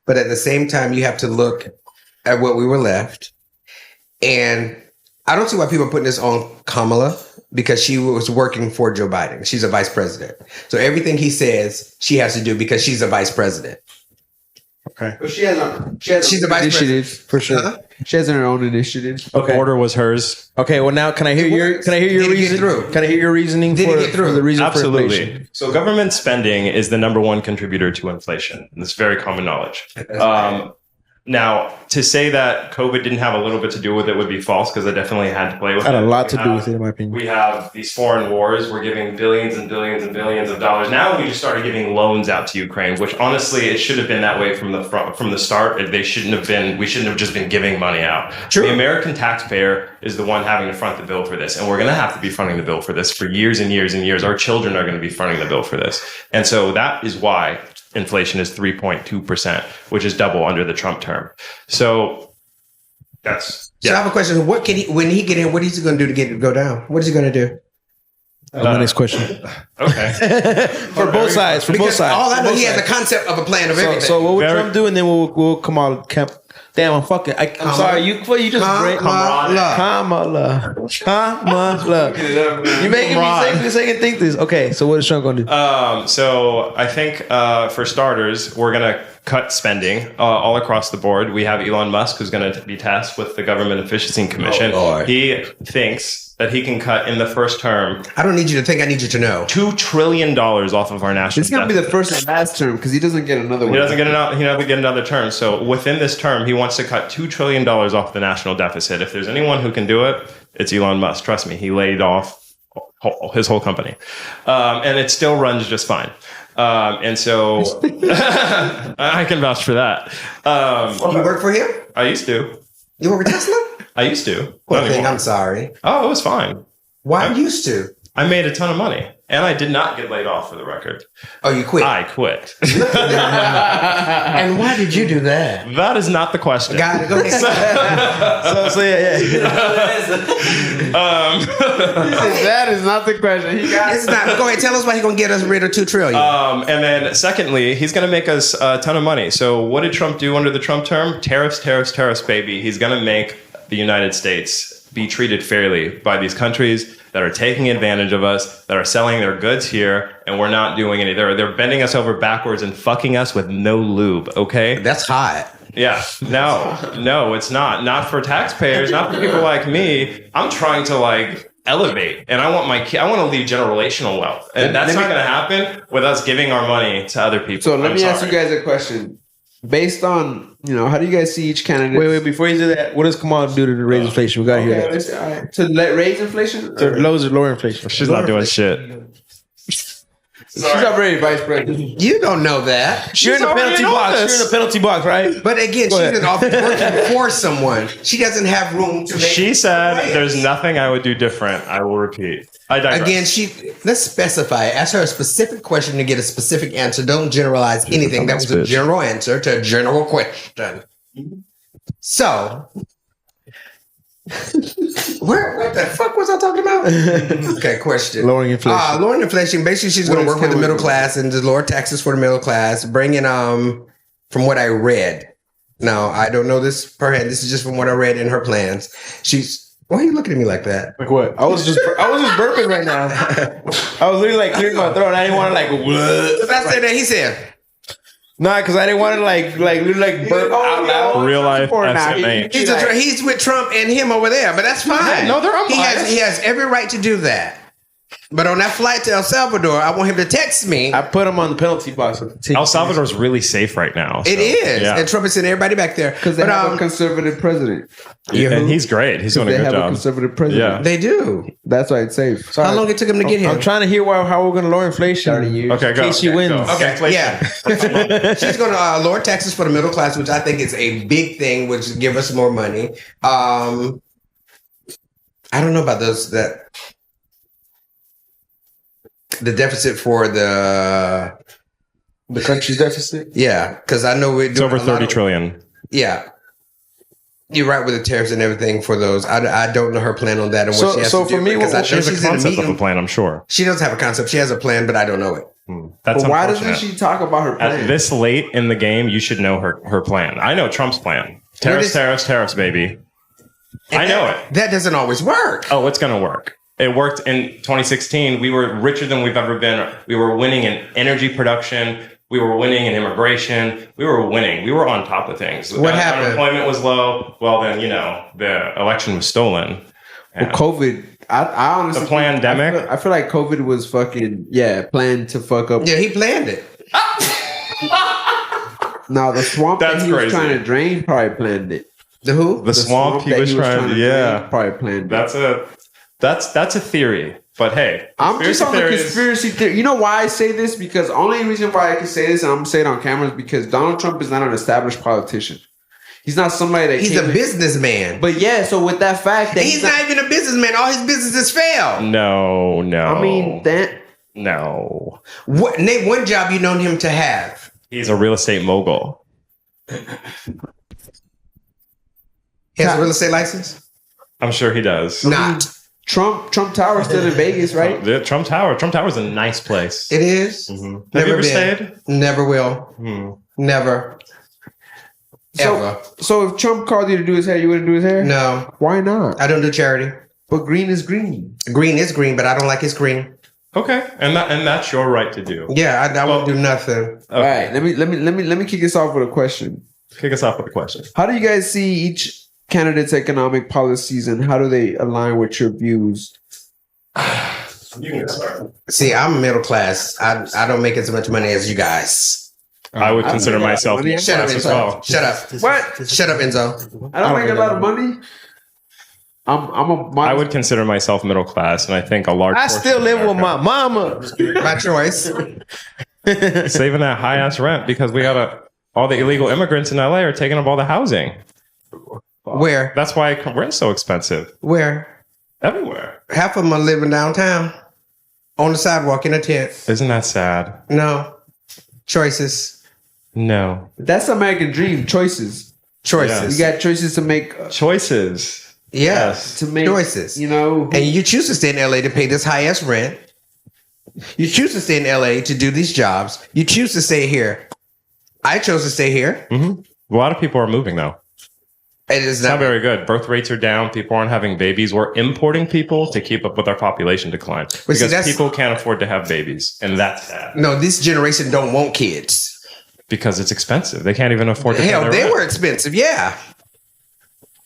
But at the same time, you have to look at what we were left. And I don't see why people are putting this on Kamala because she was working for Joe Biden. She's a vice president. So everything he says, she has to do because she's a vice president. Okay. But she's a vice initiative president. for sure. Huh? She has her own initiative. Okay. The order was hers. Okay. Well, now can I hear your reason? Can I hear your reasoning for the reason Absolutely. for inflation? So government spending is the number one contributor to inflation. It's very common knowledge. Now, to say that COVID didn't have a little bit to do with it would be false because it definitely had to play with it. Had a lot to do with it, in my opinion. We have these foreign wars. We're giving billions and billions and billions of dollars. Now we just started giving loans out to Ukraine, which honestly, it should have been that way from the start. They shouldn't have been. We shouldn't have just been giving money out. True. The American taxpayer is the one having to front the bill for this, and we're going to have to be fronting the bill for this for years and years and years. Our children are going to be fronting the bill for this, and so that is why inflation is 3.2%, which is double under the Trump term. So that's. So I have a question. What can when he get in? What is he going to do to get it to go down? What is he going to do? Next question. Okay. For both sides. All I know, he has a concept of a plan of everything. So what would Trump do, and then we'll come out. Damn, I'm fucking. I'm sorry. You just Kamala. You making me second think this. Okay, so what is Trump going to do? So I think for starters, we're going to cut spending all across the board. We have Elon Musk, who's going to be tasked with the Government Efficiency Commission. He thinks that he can cut in the first term. I don't need you to think. I need you to know. $2 trillion off of our national. It's going to be the first and last term because he doesn't get another one. He doesn't get another term. So within this term, he wants to cut $2 trillion off the national deficit. If there's anyone who can do it, it's Elon Musk. Trust me, he laid off his whole company, and it still runs just fine. And so I can vouch for that. You work for him? I used to. You work for Tesla? I used to. I'm sorry. Oh, it was fine. Why used to? I made a ton of money. And I did not get laid off, for the record. Oh, you quit? I quit. And why did you do that? That is not the question. Got it. Go ahead. So yeah. That is not the question. It's not. Go ahead. Tell us why he's going to get us rid of $2 trillion. And then secondly, he's going to make us a ton of money. So what did Trump do under the Trump term? Tariffs, baby. He's going to make the United States be treated fairly by these countries that are taking advantage of us, that are selling their goods here, and we're not doing any. They're bending us over backwards and fucking us with no lube. Okay, that's hot. Yeah, no, it's not. Not for taxpayers, not for people like me. I'm trying to elevate, and I want to leave generational wealth, and that's not going to happen with us giving our money to other people. So let me ask you guys a question. based on, how do you guys see each candidate? Wait, before you do that, what does Kamala do to raise inflation? We got to hear that. All right. To raise inflation? To lower inflation. She's not doing shit. She's already vice president. You don't know that. You're in the penalty box. You're in the penalty box, right? But again, she's an office working for someone. She doesn't have room to make. She said, "There's nothing I would do different." I will repeat. I digress. Again, let's specify. Ask her a specific question to get a specific answer. Don't generalize anything. That was a general answer to a general question. So, what the fuck was I talking about? Okay, question. Lowering inflation. Lowering inflation. Basically, she's going to work with the middle class and just lower taxes for the middle class. Bringing from what I read. Now, I don't know this per hand. This is just from what I read in her plans. Why are you looking at me like that? Like what? I was just burping right now. I was literally clearing my throat. I didn't want to What I said that he said. Nah, because I didn't want to literally burp out loud. Real life SMA. He's with Trump and him over there, but that's fine. No, they're unbiased. He has every right to do that. But on that flight to El Salvador, I want him to text me. I put him on the penalty box. El Salvador's really safe right now. It is. Yeah. And Trump is sending everybody back there. Because they have a conservative president. And he's great. He's doing a good job. They have a conservative president. Yeah. They do. That's why it's safe. How long it took him to get here? I'm trying to hear how we're going to lower inflation. 30 years. Okay, go. In case she wins. Go. Okay, yeah. She's going to lower taxes for the middle class, which I think is a big thing, which will give us more money. I don't know about the deficit for the country's deficit. Yeah, because I know it's over 30 trillion. Yeah, you're right with the tariffs and everything for those. I don't know her plan on that and what she has to do. For me, she has a concept of a plan. I'm sure she does have a concept. She has a plan, but I don't know it. That's but why doesn't she talk about her plan? At this late in the game, you should know her plan. I know Trump's plan. Tariffs, baby. I know it. That doesn't always work. Oh, it's going to work. It worked in 2016. We were richer than we've ever been. We were winning in energy production. We were winning in immigration. We were winning. We were on top of things. What happened? Unemployment was low. Well, then, the election was stolen. Well, COVID, I honestly... The pandemic? I feel like COVID was planned to fuck up. Yeah, he planned it. Now, the swamp that he was trying to drain probably planned it. The who? The swamp he was trying to drain probably planned it. That's a theory, but hey, I'm just on the conspiracy theory. You know why I say this? Because the only reason why I can say this, and I'm gonna say it on camera, is because Donald Trump is not an established politician. He's not somebody that he's a businessman. But yeah, so with that fact that he's not even a businessman, all his businesses fail. No. I mean that. No. Name one job you known him to have. He's a real estate mogul. He has a real estate license? I'm sure he does. Not. Trump Tower still in Vegas, right? The Trump Tower's a nice place. It is. Mm-hmm. Have you ever stayed? Never will. Never. Ever. So if Trump called you to do his hair, you wouldn't do his hair? No. Why not? I don't do charity. But green is green. Green is green, but I don't like his green. Okay, and that's your right to do. Yeah, I won't do nothing. Okay. All right, let me kick us off with a question. Kick us off with a question. How do you guys see each candidate's economic policies, and how do they align with your views? You can start. See, I'm middle class. I don't make as much money as you guys. I would consider myself middle class as well. Shut up. What? Shut up, Enzo. I don't make a lot of money. I would consider myself middle class, and I think a large. I still live with my mama. My choice. Saving that high ass rent because we got all the illegal immigrants in LA are taking up all the housing. Where? That's why rent's so expensive. Where? Everywhere. Half of them are living downtown on the sidewalk in a tent. Isn't that sad? No. Choices. No. That's American dream. Choices. Choices. You got choices to make. Choices. Yes. To make choices. And you choose to stay in LA to pay this high ass rent. You choose to stay in LA to do these jobs. You choose to stay here. I chose to stay here. Mm-hmm. A lot of people are moving though. It's not very good. Birth rates are down. People aren't having babies. We're importing people to keep up with our population decline because people can't afford to have babies, and that's sad. No, this generation don't want kids because it's expensive. They can't even afford to. Hell, they were expensive, yeah.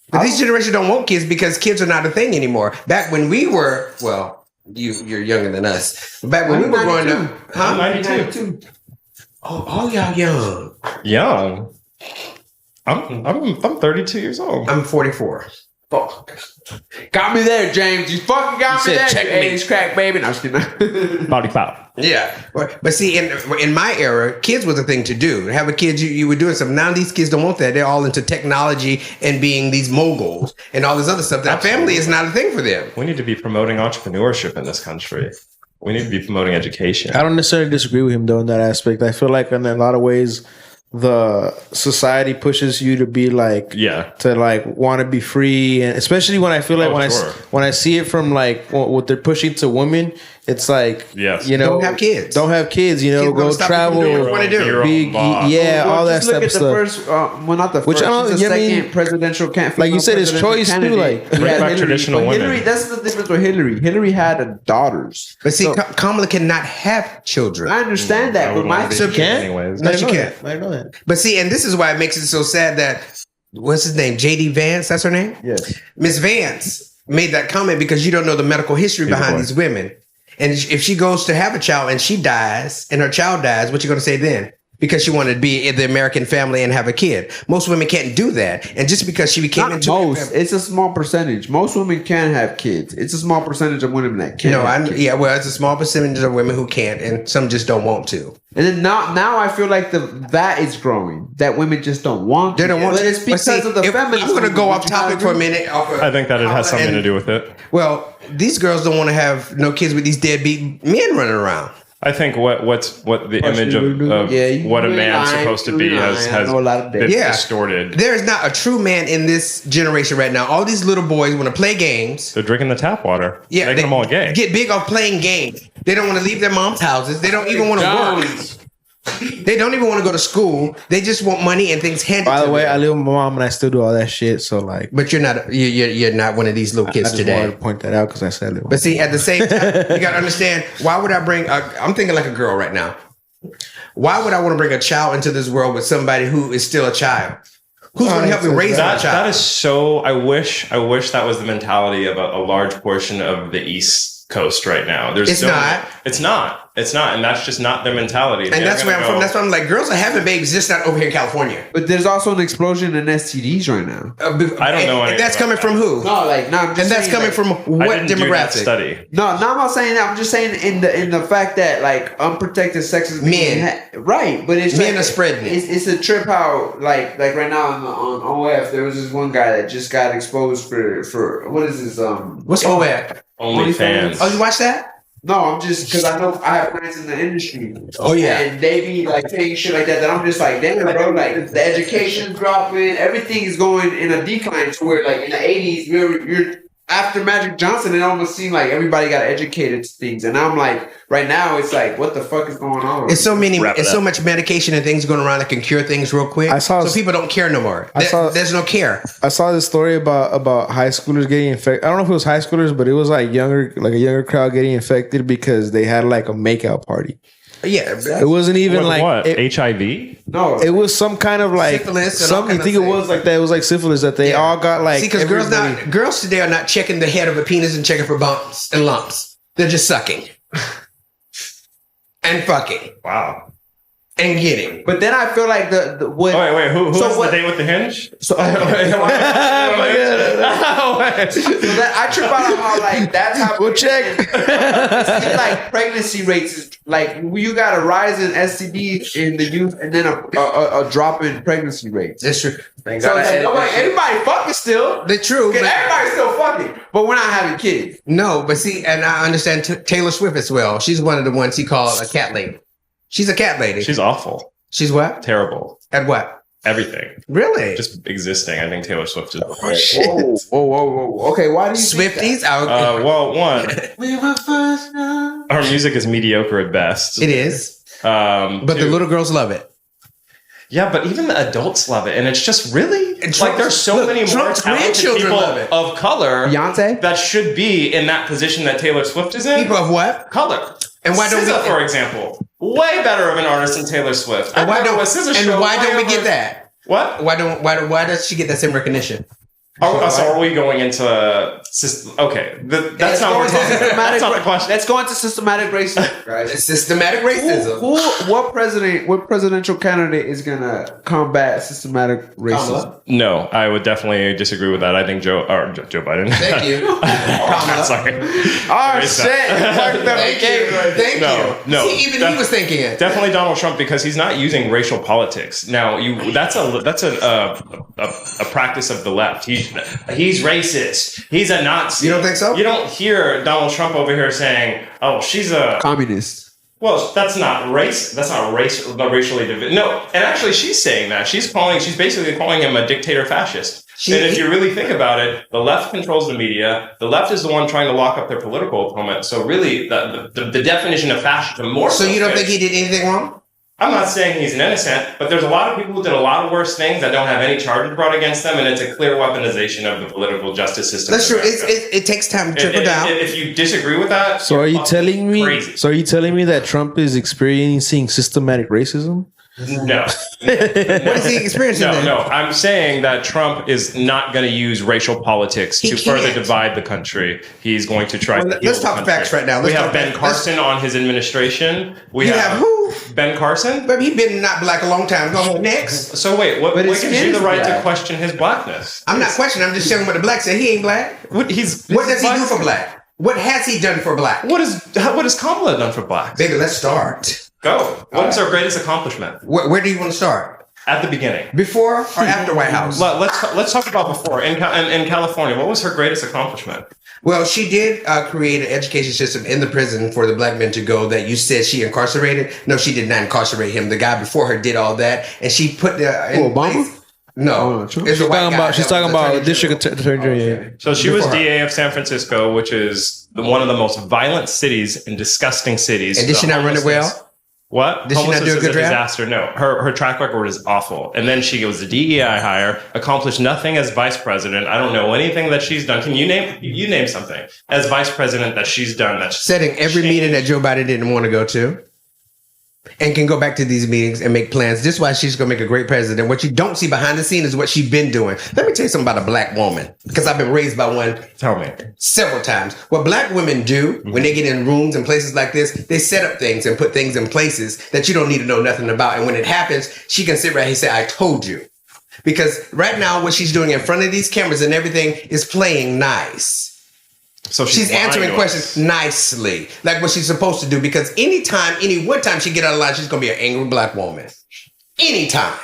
But this generation don't want kids because kids are not a thing anymore. Back when we were, well, you're younger than us. Back when we were growing up, 92. Oh, y'all young. Young. I'm 32 years old. I'm 44. Fuck. Got me there, James. You fucking got me there. check You me. 80s crack baby. No, I'm just kidding. Body pop. Yeah, but see, in my era, kids was a thing to do. Have a kid, you were doing something. Now these kids don't want that. They're all into technology and being these moguls and all this other stuff. That family is not a thing for them. We need to be promoting entrepreneurship in this country. We need to be promoting education. I don't necessarily disagree with him though in that aspect. I feel like in a lot of ways, the society pushes you to be like, to like want to be free, and especially when I feel like when I see it from like what they're pushing to women, it's like, you know, don't have kids, you know, go travel, all that look at stuff. The first, well, not the first, the second presidential candidate. Like you said, it's choice too. Like bring back traditional women. Hillary, that's the difference with Hillary. Hillary had daughters, but see, Kamala cannot have children. I understand that, but my sister can't. Anyways, no, she can't. I know that. But see, and this is why it makes it so sad that what's his name, JD Vance. That's her name. Yes, Miss Vance made that comment because you don't know the medical history behind these women. And if she goes to have a child and she dies and her child dies, what you going to say then? Because she wanted to be in the American family and have a kid. Most women can't do that. And just because she became it's a small percentage. Most women can have kids. It's a small percentage of women that can. Well, it's a small percentage of women who can't, and some just don't want to. And then now I feel like that is growing. That women just don't want. They don't want. But it's because of the feminism. I'm going to go off topic for a minute. I think that it has something to do with it. Well, these girls don't want to have no kids with these deadbeat men running around. I think what the image of what a man's supposed to be has been distorted. There is not a true man in this generation right now. All these little boys want to play games. They're drinking the tap water. Yeah, making them all gay. Get big off playing games. They don't want to leave their mom's houses. They don't even want to work. They don't even want to go to school. They just want money and things handed to them. By the way, I live with my mom and I still do all that shit. So like, but you're not one of these little kids today. I just wanted to point that out because I said it. But see, at the same time, you got to understand, why would I bring? I'm thinking like a girl right now. Why would I want to bring a child into this world with somebody who is still a child? Who's going to help me raise that child? That is so. I wish that was the mentality of a large portion of the East Coast right now. It's not, and that's just not their mentality. And that's where I'm from. That's why I'm like, girls are having babies, just not over here in California. But there's also an explosion in STDs right now. I don't know. And that's coming from who? No, I'm just and that's coming from what demographic? Study. No, I'm not saying that. I'm just saying in the fact that like unprotected sex is men, right? But it's men are spreading it. It's a trip how like right now on OF there was this one guy that just got exposed for what is this what's OF? OnlyFans. Oh, you watch that? No, I'm just because I know I have friends in the industry. Oh yeah, and they be like saying shit like that. That I'm just like, damn, bro. Like the education's dropping, everything is going in a decline. To where like in the '80s, you're after Magic Johnson, it almost seemed like everybody got educated to things, and I'm like, right now, it's like, what the fuck is going on? It's so much medication and things going around that can cure things real quick. So people don't care no more. There's no care. I saw this story about high schoolers getting infected. I don't know if it was high schoolers, but it was like a younger crowd getting infected because they had like a makeout party. Yeah, it wasn't even like what? HIV. No, it was some kind of like syphilis. Something. I think it was like that. It was like syphilis that they all got like. See, because girls today are not checking the head of a penis and checking for bumps and lumps. They're just sucking and fucking. Wow. And getting. But then I feel like the when, wait, who so the date with the hinge? So, so that I trip out on how like that's how we'll check. Like pregnancy rates is like you got a rise in STDs in the youth and then a drop in pregnancy rates. That's true. So like, everybody fucking still. The true. Everybody's still fucking, but we're not having kids. No, but see, and I understand Taylor Swift as well. She's one of the ones he called a cat lady. She's a cat lady. She's awful. She's what? Terrible. At what? Everything. Really? Just existing. I think Taylor Swift is. Oh, shit. Whoa. Okay, why do you Swifties? Well, one. We were first now. Her music is mediocre at best. It is. But the little girls love it. Yeah, but even the adults love it, and it's just really like there's so many more talented people of color Beyonce that should be in that position that Taylor Swift is in. People of what? Color. And why don't SZA, for example, way better of an artist than Taylor Swift. And why don't we get that? What? Why does she get that same recognition? So are we going into okay? That's not what we're talking about. That's not the question. Let's go into systematic racism. Right? It's systematic racism. What presidential candidate is gonna combat systematic racism? No, I would definitely disagree with that. I think Joe Biden. Thank you. Kamala. Sorry. Oh shit! Thank you. No. See, even he was thinking it. Definitely Donald Trump, because he's not using racial politics. Now, that's a practice of the left. He's racist. He's a Nazi. You don't think so? You don't hear Donald Trump over here saying, "Oh, she's a communist." Well, that's not race. That's not racially divided. No, and actually, she's saying that. She's basically calling him a dictator fascist. And if you really think about it, the left controls the media. The left is the one trying to lock up their political opponent. So really, the definition of fascism more. So you don't think he did anything wrong? I'm not saying he's an innocent, but there's a lot of people who did a lot of worse things that don't have any charges brought against them, and it's a clear weaponization of the political justice system. That's true. It takes time to trickle down. If you disagree with that, So are you telling me? crazy. So are you telling me that Trump is experiencing systematic racism? No. What is he experiencing then? No. I'm saying that Trump is not going to use racial politics to further divide the country. He's going to try. Let's talk facts right now. We have Ben Carson on his administration. We have who? Ben Carson. But he's been not black a long time. Go on next. So wait, what gives you the right black. to question his blackness? I'm not questioning. I'm just showing what the black said. He ain't black. What does he do for black? What has he done for black? What has Kamala done for blacks? Baby, let's start. Go. What's our greatest accomplishment? Where do you want to start? At the beginning. Before or after White House? Let's talk about before. In California, what was her greatest accomplishment? Well, she did create an education system in the prison for the black men to go that you said she incarcerated. No, she did not incarcerate him. The guy before her did all that. And she put Obama? No. She's talking about district attorney general. Yeah. So she was DA of San Francisco, which is one of the most violent cities and disgusting cities. And did she not run it well? What? Did she not do a good job? Disaster. No, her track record is awful. And then she was the DEI hire, accomplished nothing as vice president. I don't know anything that she's done. Can you name something as vice president that she's done? That's setting every meeting that Joe Biden didn't want to go to, and can go back to these meetings and make plans. This is why she's going to make a great president. What you don't see behind the scenes is what she's been doing. Let me tell you something about a black woman, because I've been raised by one. Tell me. Several times. What black women do when they get in rooms and places like this, they set up things and put things in places that you don't need to know nothing about. And when it happens, she can sit right here and say, I told you. Because right now, what she's doing in front of these cameras and everything is playing nice. So she's answering questions nicely, like what she's supposed to do. Because one time she get out of line, she's going to be an angry black woman. Anytime.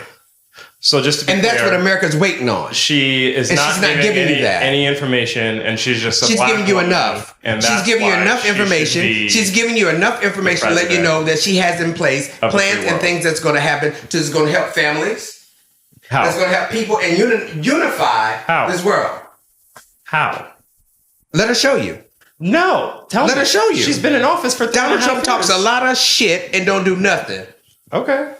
So just to be clear, that's what America's waiting on. She is not giving you any information, and she's just she's giving you enough. And she's giving you enough information. She's giving you enough information to let you know that she has in place plans and things that's going to happen. That's going to help families. How? That's going to help people and unify this world. How? Let her show you. No. Let her show you. She's been in office for 3.5 years. Donald Trump talks a lot of shit and don't do nothing. Okay.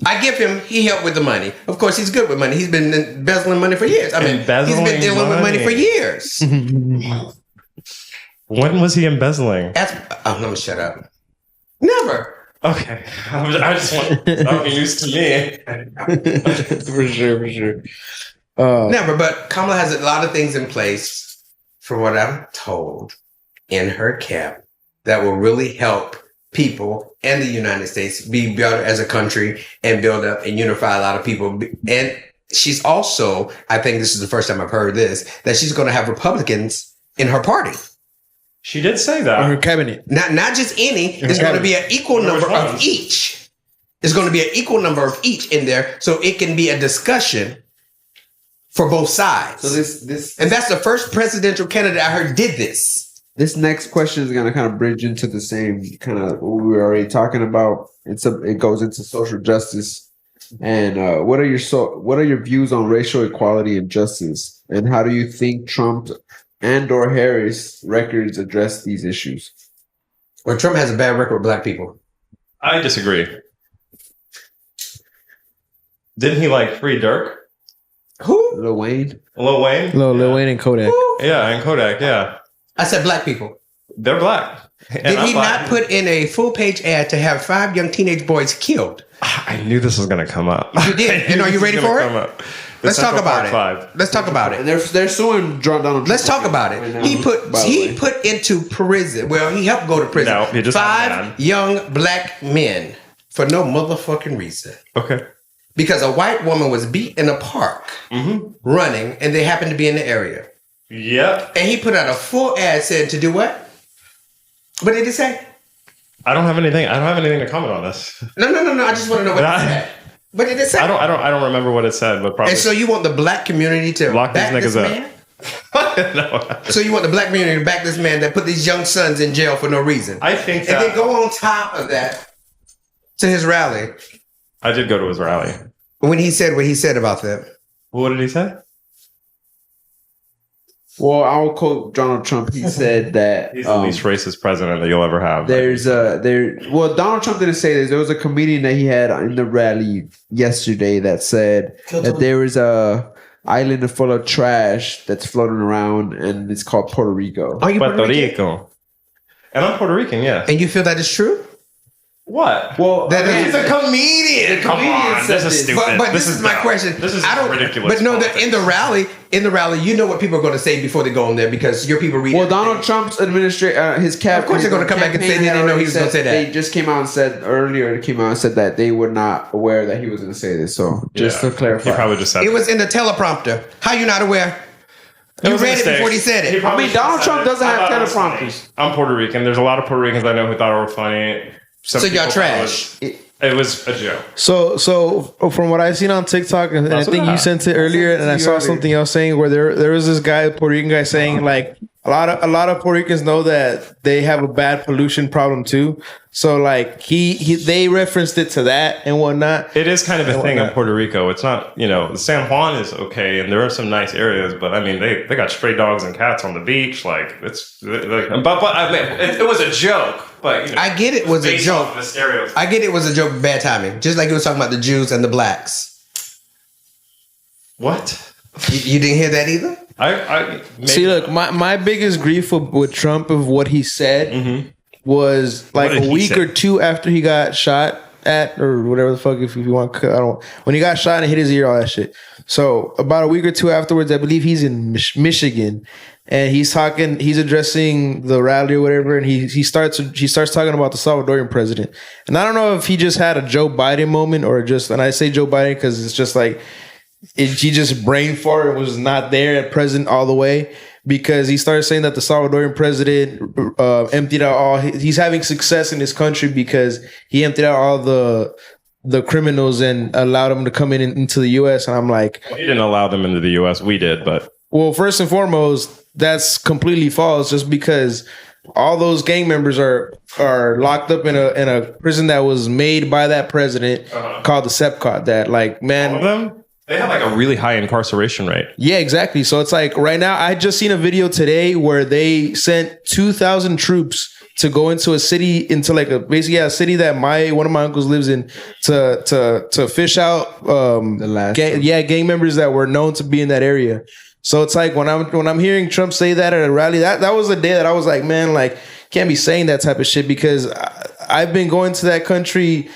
I give him, he helped with the money. Of course, he's good with money. He's been embezzling money for years. He's been dealing with money for years. When was he embezzling? Let me shut up. Never. Okay. I just want that be news to me. For sure. Never, but Kamala has a lot of things in place, from what I'm told, in her cap that will really help people and the United States be better as a country and build up and unify a lot of people. And she's also, I think this is the first time I've heard this, that she's going to have Republicans in her party. She did say that. In her cabinet. Not just any. There's going to be an equal number of each. There's going to be an equal number of each in there, so it can be a discussion for both sides. So and that's the first presidential candidate I heard did this. This next question is going to kind of bridge into the same kind of what we were already talking about. It goes into social justice. And what are your views on racial equality and justice? And how do you think Trump and/or Harris records address these issues? Well, Trump has a bad record with black people. I disagree. Didn't he free Dirk? Who? Lil Wayne? Lil Wayne? Lil Wayne and Kodak. Who? Yeah, and Kodak, yeah. I said black people. They're black. Did he not put in a full-page ad to have 5 young teenage boys killed? I knew this was going to come up. You did. And are you ready for it? Let's talk about it. Let's talk about it. And they're suing Donald Trump. Let's talk about it. He put into prison. Well, he helped go to prison. No, he just 5 young black men for no motherfucking reason. Okay. Because a white woman was beat in a park running, and they happened to be in the area. Yep. And he put out a full ad saying to do what? What did it say? I don't have anything to comment on this. No. I just want to know what it said. What did it say? I don't remember what it said, but probably. And so you want the black community to lock these back niggas this up. man? No. So you want the black community to back this man that put these young sons in jail for no reason? I think and that. then go on top of that to his rally. I did go to his rally. When he said what he said about them. What did he say? Well, I'll quote Donald Trump. He said that He's the least racist president that you'll ever have. Well, Donald Trump didn't say this. There was a comedian that he had in the rally yesterday that said that there is a island full of trash that's floating around, and it's called Puerto Rico. Are you Puerto Rico? And I'm Puerto Rican, yeah. And you feel that is true? What? Well, he's a comedian. Come on, this is stupid. But this is my question. This is ridiculous. But no, in the rally, you know what people are going to say before they go on there because your people read. Well, Donald Trump's administration, his cabinet. Of course, they're going to come back and say they didn't know he was going to say that. They just came out and said earlier. They came out and said that they were not aware that he was going to say this. So just to clarify, he probably just said it was in the teleprompter. How you not aware? You read it before he said it. I mean, Donald Trump doesn't have teleprompters. I'm Puerto Rican. There's a lot of Puerto Ricans I know who thought it was funny. So y'all trash. It was a joke. So from what I've seen on TikTok, and I think you sent it earlier, and I saw something else saying where there was this guy, Puerto Rican guy, saying like a lot of Puerto Ricans know that they have a bad pollution problem too. So like they referenced it to that and whatnot. It is kind of a thing in Puerto Rico. It's not, San Juan is okay, and there are some nice areas, but I mean they got stray dogs and cats on the beach. Like it's like, but I mean, it was a joke. But I get it was a joke. I get it was a joke, bad timing. Just like he was talking about the Jews and the blacks. What? You didn't hear that either? See, look, my biggest grief with Trump of what he said was like a week or two after he got shot at, or whatever the fuck, if you want, when he got shot and hit his ear, all that shit. So about a week or two afterwards, I believe he's in Michigan, and he's addressing the rally or whatever, and he starts talking about the Salvadorian president. And I don't know if he just had a Joe Biden moment or just, and I say Joe Biden because it's just like he just brain farted, was not there at present all the way, because he started saying that the Salvadorian president emptied out all, he's having success in his country because he emptied out all the criminals and allowed them to come into the U.S. And I'm like, well, he didn't allow them into the U.S. We did, but well, first and foremost, that's completely false. Just because all those gang members are locked up in a prison that was made by that president called the SEPCOT. That like, man, all of them. They have like a really high incarceration rate. Yeah, exactly. So it's like right now, I just seen a video today where they sent 2,000 troops to go into a city, basically a city that one of my uncles lives in, to fish out gang members that were known to be in that area. So it's like when I'm hearing Trump say that at a rally, that was the day that I was like, man, like can't be saying that type of shit, because I've been going to that country,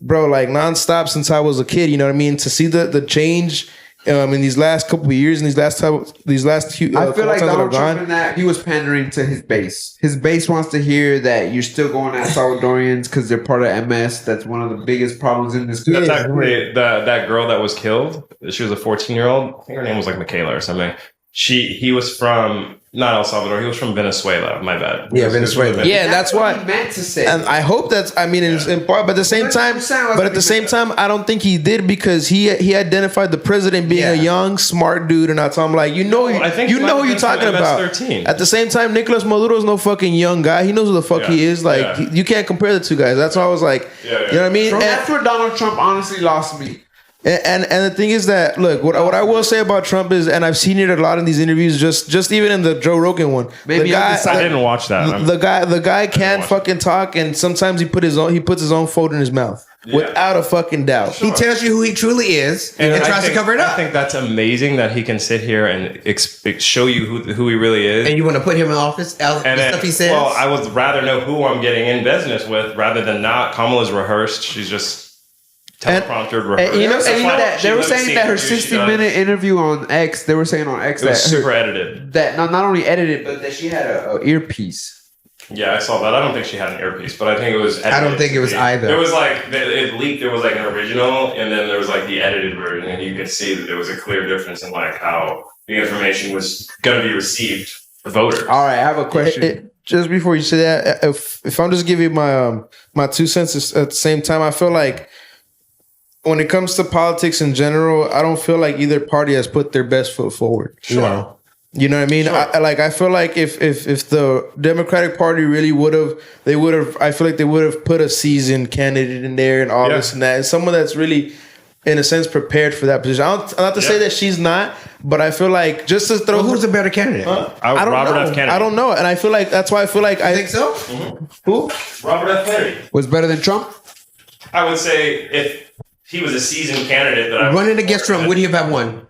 bro, like nonstop since I was a kid. You know what I mean? To see the change in these last couple of years and these last few, I feel like Donald Trump in that he was pandering to his base. His base wants to hear that you're still going at Salvadorians because they're part of MS. That's one of the biggest problems in this country. That's actually that girl that was killed. She was a 14-year-old. I think her name was like Michaela or something. He was from not El Salvador. He was from Venezuela. My bad. Yeah, Venezuela. Yeah, that's what he meant to say. And I hope that's. I mean, in part, but at the same time, I don't think he did, because he identified the president being a young, smart dude, and that's I'm like, I think who you're talking about. At the same time, Nicolas Maduro's no fucking young guy. He knows who the fuck he is. Like, you can't compare the two guys. That's why I was like, you know what I mean? So that's where Donald Trump honestly lost me. And the thing is that look, what I will say about Trump is, and I've seen it a lot in these interviews, just even in the Joe Rogan one. Maybe I didn't watch that. The guy can't fucking talk, and sometimes he puts his own foot in his mouth without a fucking doubt. He tells you who he truly is and tries to cover it up. I think that's amazing that he can sit here and show you who he really is. And you want to put him in office? Stuff he says. Well, I would rather know who I'm getting in business with rather than not. Kamala's rehearsed. She's just teleprompter rehearsed. And you know that they were saying that her 60-minute interview on X, they were saying on X it was that super edited. That not only edited, but that she had a earpiece. Yeah, I saw that. I don't think she had an earpiece, but I think it was edited. I don't think it was either. There was it leaked. There was an original, and then there was the edited version, and you could see that there was a clear difference in how the information was going to be received for voters. All right, I have a question. Just before you say that, if I'm just giving my 2 cents at the same time, I feel like when it comes to politics in general, I don't feel like either party has put their best foot forward. Sure. You know what I mean? Sure. I feel like if the Democratic Party really would have, I feel like they would have put a seasoned candidate in there and all this and that. And someone that's really, in a sense, prepared for that position. Not to say that she's not, but I feel like just to throw... who's a better candidate? I don't Robert know. F. Kennedy. I don't know. And I feel like that's why I feel like... I think so? Mm-hmm. Who? Robert F. Kennedy. Was better than Trump? I would say if he was a seasoned candidate that running against Trump, would he have won?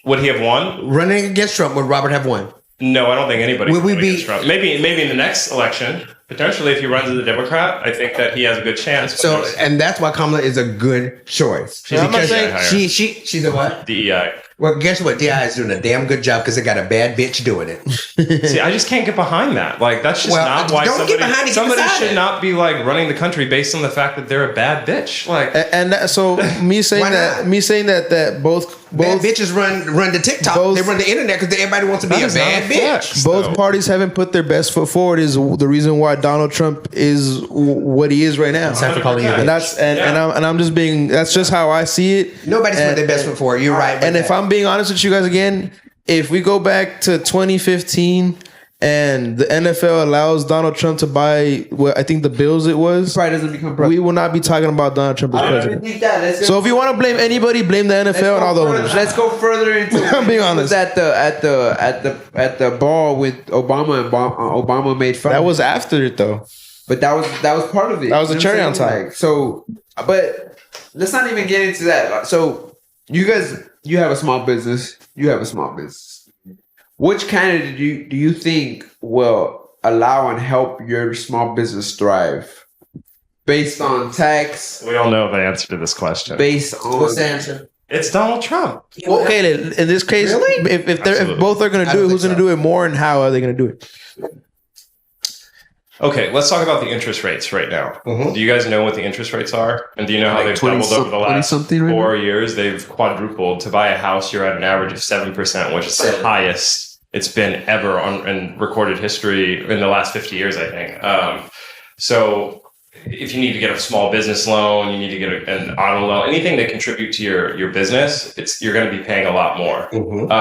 Would he have won? Running against Trump, would Robert have won? No, I don't think anybody would would be Trump. Maybe in the next election, potentially if he runs as a Democrat, I think that he has a good chance. So, and that's why Kamala is a good choice. She's a what? DEI. Well, guess what? DEI is doing a damn good job because they got a bad bitch doing it. See, I just can't get behind that. That's just not why somebody should not be running the country based on the fact that they're a bad bitch. So me saying that both bad bitches run the TikTok. They run the internet because everybody wants to be a bad bitch. Both parties haven't put their best foot forward is the reason why Donald Trump is what he is right now. And I'm just being. That's just how I see it. Nobody's put their best foot forward. You're right. And if I'm being honest with you guys again, if we go back to 2015 and the NFL allows Donald Trump to buy what I think the Bills it was, probably doesn't become president. We will not be talking about Donald Trump as president. So if you want to blame anybody, blame the NFL and all the owners. Let's go further into. I'm being honest. At the ball with Obama and Obama made fun. That was after it though. But that was part of it. That was the cherry on top. But let's not even get into that. So you guys. You have a small business. Which candidate do you think will allow and help your small business thrive? Based on tax? We all know the answer to this question. Based on... What's the answer? It's Donald Trump. Okay, in this case, really? if both are going to do it, who's going to do it more and how are they going to do it? Okay, let's talk about the interest rates right now. Mm-hmm. Do you guys know what the interest rates are? And do you know how they've doubled over the last 4 years? They've quadrupled. To buy a house, you're at an average of 7%, which is the highest it's been ever in recorded history in the last 50 years, I think. So if you need to get a small business loan, you need to get an auto loan, anything that contribute to your business, you're going to be paying a lot more. Mm-hmm.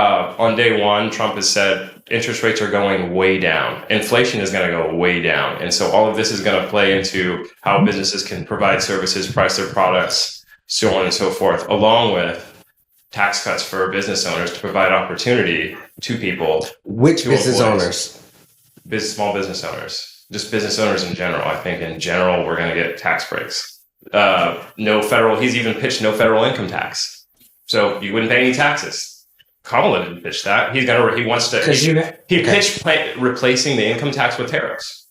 On day one, Trump has said interest rates are going way down. Inflation is going to go way down. And so all of this is going to play into how businesses can provide services, price their products, so on and so forth, along with tax cuts for business owners to provide opportunity to people. Which business owners? Small business owners. Just business owners in general. I think in general, we're going to get tax breaks. He's even pitched no federal income tax. So you wouldn't pay any taxes. Kamala didn't pitch that. He pitched replacing the income tax with tariffs,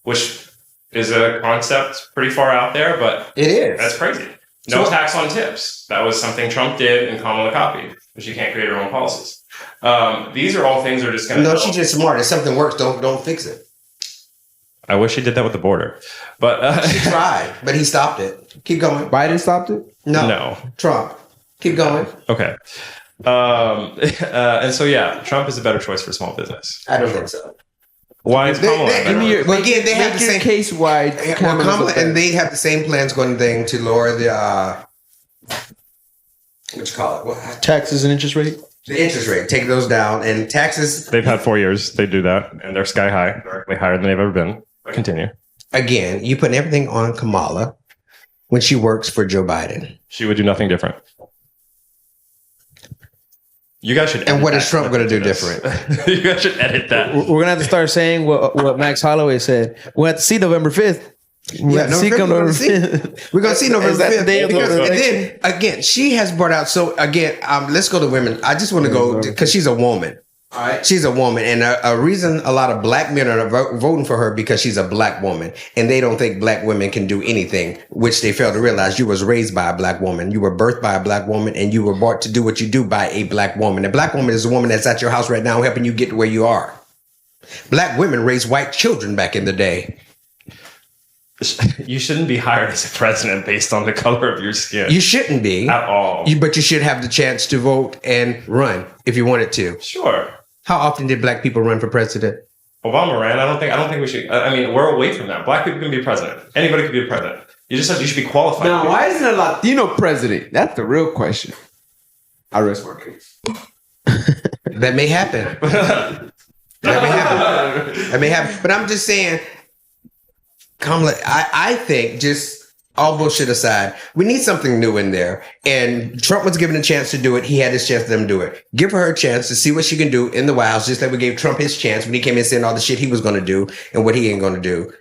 which is a concept pretty far out there, but it is. That's crazy. No tax on tips. That was something Trump did and Kamala copied, but she can't create her own policies. These are all things that are just going to... No, she's just smart. If something works, don't fix it. I wish he did that with the border, but she tried, but he stopped it. Keep going. Biden stopped it? No. Trump. Keep going. Okay. And so, Trump is a better choice for small business. I don't think so. Why is Kamala better? They have the same case wide. Kamala, and they have the same plans going to lower the what you call it? Taxes and interest rate. The interest rate, take those down, and taxes. They've had 4 years. They do that, and they're sky high, way higher than they've ever been. Continue. Again, you put everything on Kamala when she works for Joe Biden. She would do nothing different. You guys should. And what is Trump going to do different? You guys should edit that. We're gonna have to start saying what Max Holloway said. We'll have to see November 5th. Yeah, we're going to see November 5th. And then, again, she has brought out, so again, let's go to women. I just want to go, because she's a woman. All right. She's a woman. And a reason a lot of black men are voting for her because she's a black woman. And they don't think black women can do anything, which they fail to realize. You was raised by a black woman. You were birthed by a black woman, and you were brought to do what you do by a black woman. A black woman is a woman that's at your house right now helping you get to where you are. Black women raised white children back in the day. You shouldn't be hired as a president based on the color of your skin. You shouldn't be. At all. But you should have the chance to vote and run if you wanted to. Sure. How often did black people run for president? Obama ran. I don't think we should. I mean, we're away from that. Black people can be president. Anybody can be a president. You should be qualified. Now, why isn't a Latino president? That's the real question. I rest my case. That may happen. That may happen. But I'm just saying, Kamala, I think, just all bullshit aside, we need something new in there. And Trump was given a chance to do it. He had his chance to let him do it. Give her a chance to see what she can do in the White House, just like we gave Trump his chance when he came in saying all the shit he was going to do and what he ain't going to do.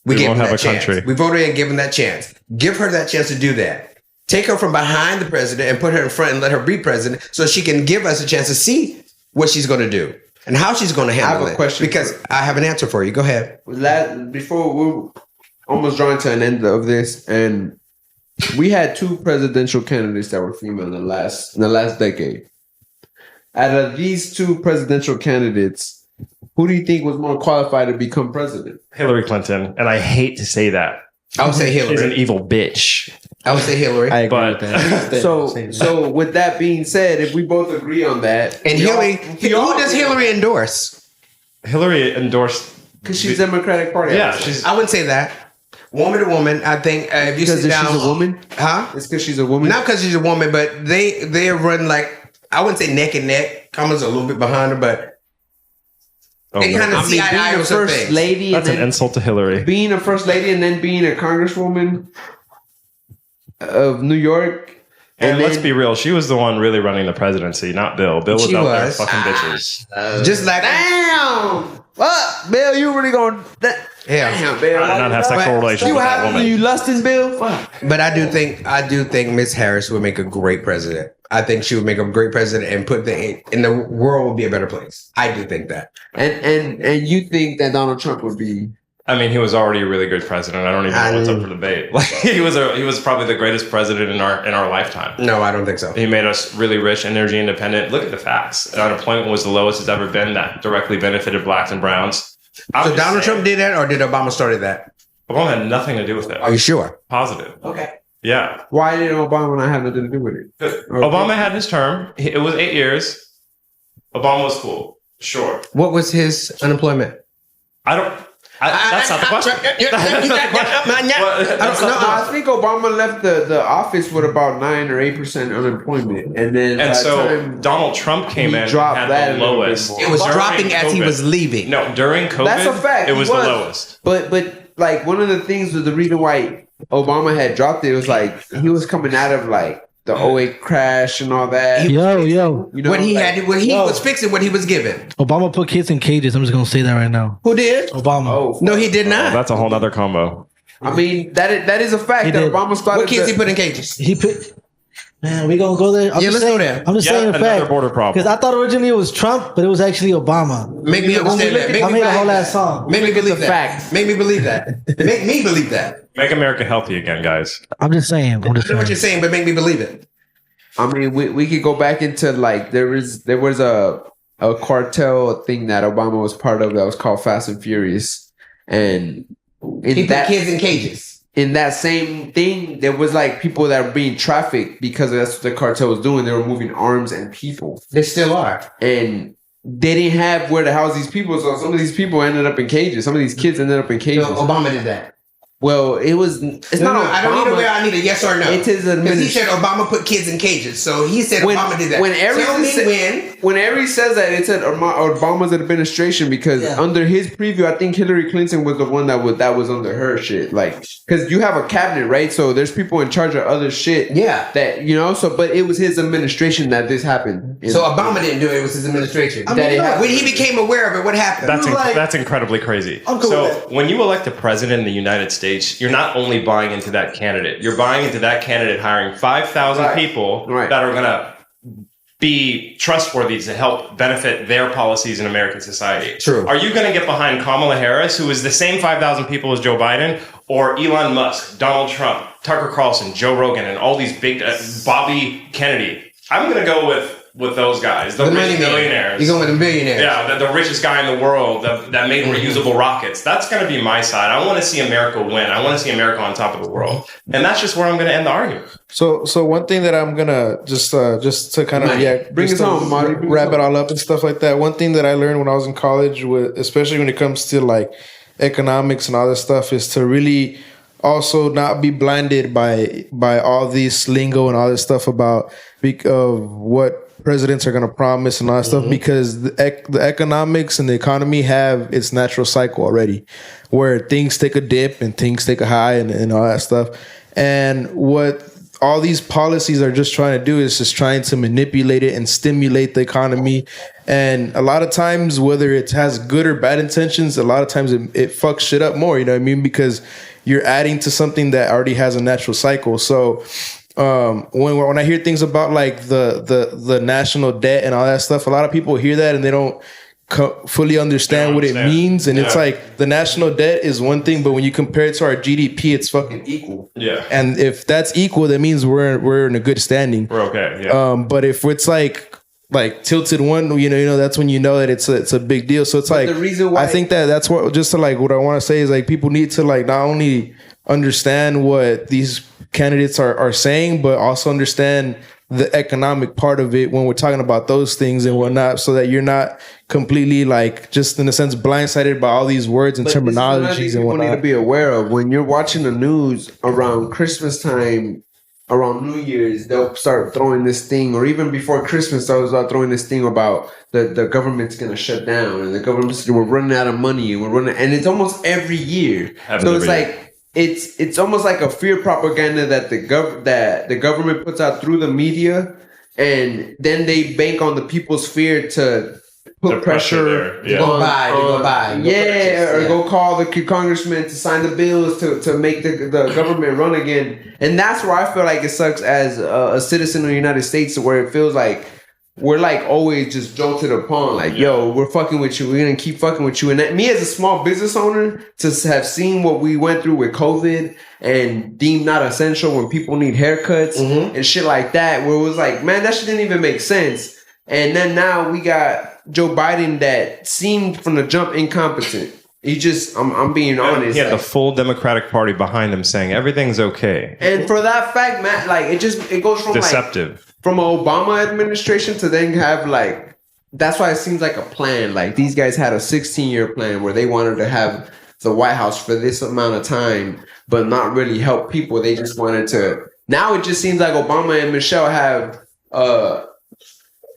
We gave him that chance. Country. We voted and gave him that chance. Give her that chance to do that. Take her from behind the president and put her in front and let her be president so she can give us a chance to see what she's going to do and how she's going to handle it. I have a question. Because I have an answer for you. Go ahead. Before we're almost drawing to an end of this, and we had 2 presidential candidates that were female in the last decade. Out of these 2 presidential candidates, who do you think was more qualified to become president? Hillary Clinton, and I hate to say that. I would say Hillary. She's an evil bitch. I would say Hillary. I agree with that. So with that being said, if we both agree on that, and Hillary, who does Hillary endorse? Hillary endorsed because she's Democratic Party. Yeah, I wouldn't say that. Woman to woman, I think if you sit down, she's a woman, It's because she's a woman. Not because she's a woman, but they run like, I wouldn't say neck and neck. Kamala's a little bit behind her, but they kind of see eye to eye with some things. Lady, that's an insult to Hillary. Being a first lady and then being a congresswoman of New York. And let's be real, she was the one really running the presidency, not Bill. Bill was out there fucking bitches. Just like, damn, what, Bill? You really going? Damn, Bill. I did not have sexual relations with that woman. You lusting, Bill? Fuck. But I do think Miss Harris would make a great president. I think she would make a great president and put in the world would be a better place. I do think that. And you think that Donald Trump would be? I mean, he was already a really good president. I don't even know what's up for debate. Like he was probably the greatest president in our lifetime. No, I don't think so. He made us really rich, energy independent. Look at the facts. Unemployment was the lowest it's ever been. That directly benefited blacks and browns. So Donald Trump did that, or did Obama started that? Obama had nothing to do with it. Are you sure? Positive. Okay. Yeah. Why did Obama not have nothing to do with it? Okay. Obama had his term. It was 8 years. Obama was cool. Sure. What was his unemployment? That's not the question. I think Obama left the office with about 9 or 8% unemployment, and so Donald Trump came in and had the lowest. It was dropping as he was leaving. No, during COVID, that's a fact. It was the lowest. But like one of the things was the reason why Obama had dropped it was like he was coming out of like the 08 crash and all that. Yo. You know, when he was fixing what he was given. Obama put kids in cages. I'm just gonna say that right now. Who did? Obama. Oh, no, he did not. That's a whole other combo. I mean, that is a fact that Obama started. What kids he put in cages? He put. Man, we gonna go there. Let's go there. I'm just saying a fact. Border problem. Because I thought originally it was Trump, but it was actually Obama. Make me understand that. I made a whole ass song. Make me believe that. Fact. Make me believe that. Make me believe that. Make America healthy again, guys. I'm just saying. I know what you're saying, but make me believe it. I mean, we could go back into like there was a cartel thing that Obama was part of that was called Fast and Furious, and he put kids in cages. In that same thing, there was like people that were being trafficked because that's what the cartel was doing. They were moving arms and people. They still are, and they didn't have where to house these people, so some of these people ended up in cages. Some of these kids ended up in cages. No, Obama did that. Well, it was. It's No, not. I don't need a where. I need a yes or no. It's his Because he said Obama put kids in cages, so he said Obama did that. When Aries says that, it said Obama's administration because under his preview, I think Hillary Clinton was the one that was under her shit. Like, because you have a cabinet, right? So there's people in charge of other shit. Yeah. That So, but it was his administration that this happened. So Obama didn't do it; it was his administration. When he became aware of it, what happened? That's incredibly crazy. So when you elect a president in the United States, you're not only buying into that candidate, you're buying into that candidate hiring 5,000 people that are going to be trustworthy to help benefit their policies in American society. True. Are you going to get behind Kamala Harris, who is the same 5,000 people as Joe Biden, or Elon Musk, Donald Trump, Tucker Carlson, Joe Rogan, and all these big Bobby Kennedy? I'm going to go with those guys, the rich millionaires. You're going with the billionaires. Yeah, the richest guy in the world that made reusable rockets. That's going to be my side. I want to see America win. I want to see America on top of the world. And that's just where I'm going to end the argument. So one thing that I'm gonna just to kind of bring us home, Marty. Wrap it all up and stuff like that. One thing that I learned when I was in college, especially when it comes to like economics and all this stuff, is to really also not be blinded by all these lingo and all this stuff about what presidents are going to promise and all that stuff, because the economics and the economy have its natural cycle already, where things take a dip and things take a high and all that stuff. And what all these policies are just trying to do is just trying to manipulate it and stimulate the economy. And a lot of times, whether it has good or bad intentions, a lot of times it fucks shit up more, you know what I mean? Because you're adding to something that already has a natural cycle. So when I hear things about like the national debt and all that stuff, a lot of people hear that and they don't fully understand what it means. And it's like the national debt is one thing, but when you compare it to our GDP, it's fucking equal. Yeah. And if that's equal, that means we're in a good standing. We're okay. Yeah. But if it's like tilted one, you know, that's when you know that it's a big deal. So it's like, the reason why I think that's what, just to like, what I want to say is like, people need to like not only understand what these candidates are saying, but also understand the economic part of it when we're talking about those things and whatnot, so that you're not completely like just in a sense blindsided by all these words and terminologies and whatnot. People need to be aware of when you're watching the news around Christmas time, around New Year's, they'll start throwing this thing, or even before Christmas, they'll start throwing this thing about the government's going to shut down and the government's, we're running out of money and it's almost every year. So it's like, it's almost like a fear propaganda that the government puts out through the media, and then they bank on the people's fear to put pressure to go buy, or go call the congressman to sign the bills to make the government run again. And that's where I feel like it sucks as a citizen of the United States, where it feels like we're like always just jolted upon, like, yo, we're fucking with you. We're going to keep fucking with you. And that, me as a small business owner, to have seen what we went through with COVID and deemed not essential when people need haircuts and shit like that, where it was like, man, that shit didn't even make sense. And then now we got Joe Biden that seemed from the jump incompetent. He just, I'm being honest. He had the full Democratic Party behind him saying everything's okay. And for that fact, man, like it goes from deceptive. From an Obama administration to then have like, that's why it seems like a plan. Like these guys had a 16-year plan where they wanted to have the White House for this amount of time, but not really help people. They just wanted to. Now it just seems like Obama and Michelle have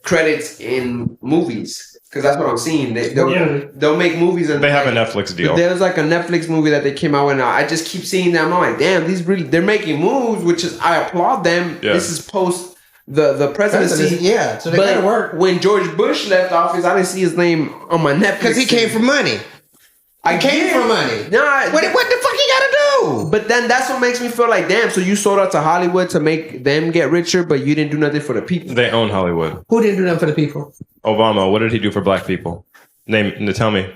credits in movies. Because that's what I'm seeing. They'll make movies and they have a Netflix deal. There's like a Netflix movie that they came out with. Now I just keep seeing them. I'm like, damn, they're making moves, which is, I applaud them. Yeah. This is post the presidency. Yeah, so they gotta work. When George Bush left office, I didn't see his name on my Netflix. Because he came for money. I came for money. Nah, what the fuck you gotta do? But then that's what makes me feel like, damn, so you sold out to Hollywood to make them get richer, but you didn't do nothing for the people. They own Hollywood. Who didn't do nothing for the people? Obama. What did he do for black people? Tell me.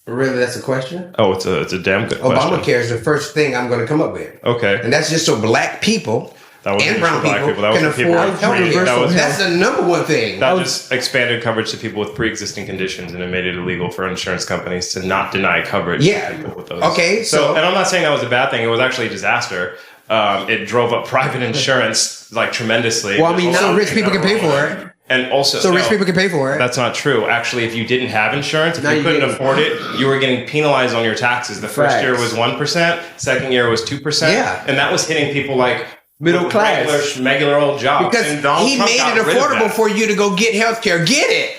Really, that's a question? Oh, it's a damn good question. Obamacare is the first thing I'm going to come up with. Okay. And that's just so black people and brown people can afford health. That's the number one thing. That just expanded coverage to people with pre-existing conditions, and it made it illegal for insurance companies to not deny coverage to people with those. Okay. So, and I'm not saying that was a bad thing. It was actually a disaster. It drove up private insurance like tremendously. Well, I mean, now rich people can pay for it. And also, So rich people can pay for it. That's not true. Actually, if you didn't have insurance, if Now you you couldn't get- afford it, you were getting penalized on your taxes. The first year was 1%, second year was 2%. Yeah. And that was hitting people like Middle class. regular old jobs. Because And Donald he Trump made got it rid of affordable that. for you to go get health care. Get it.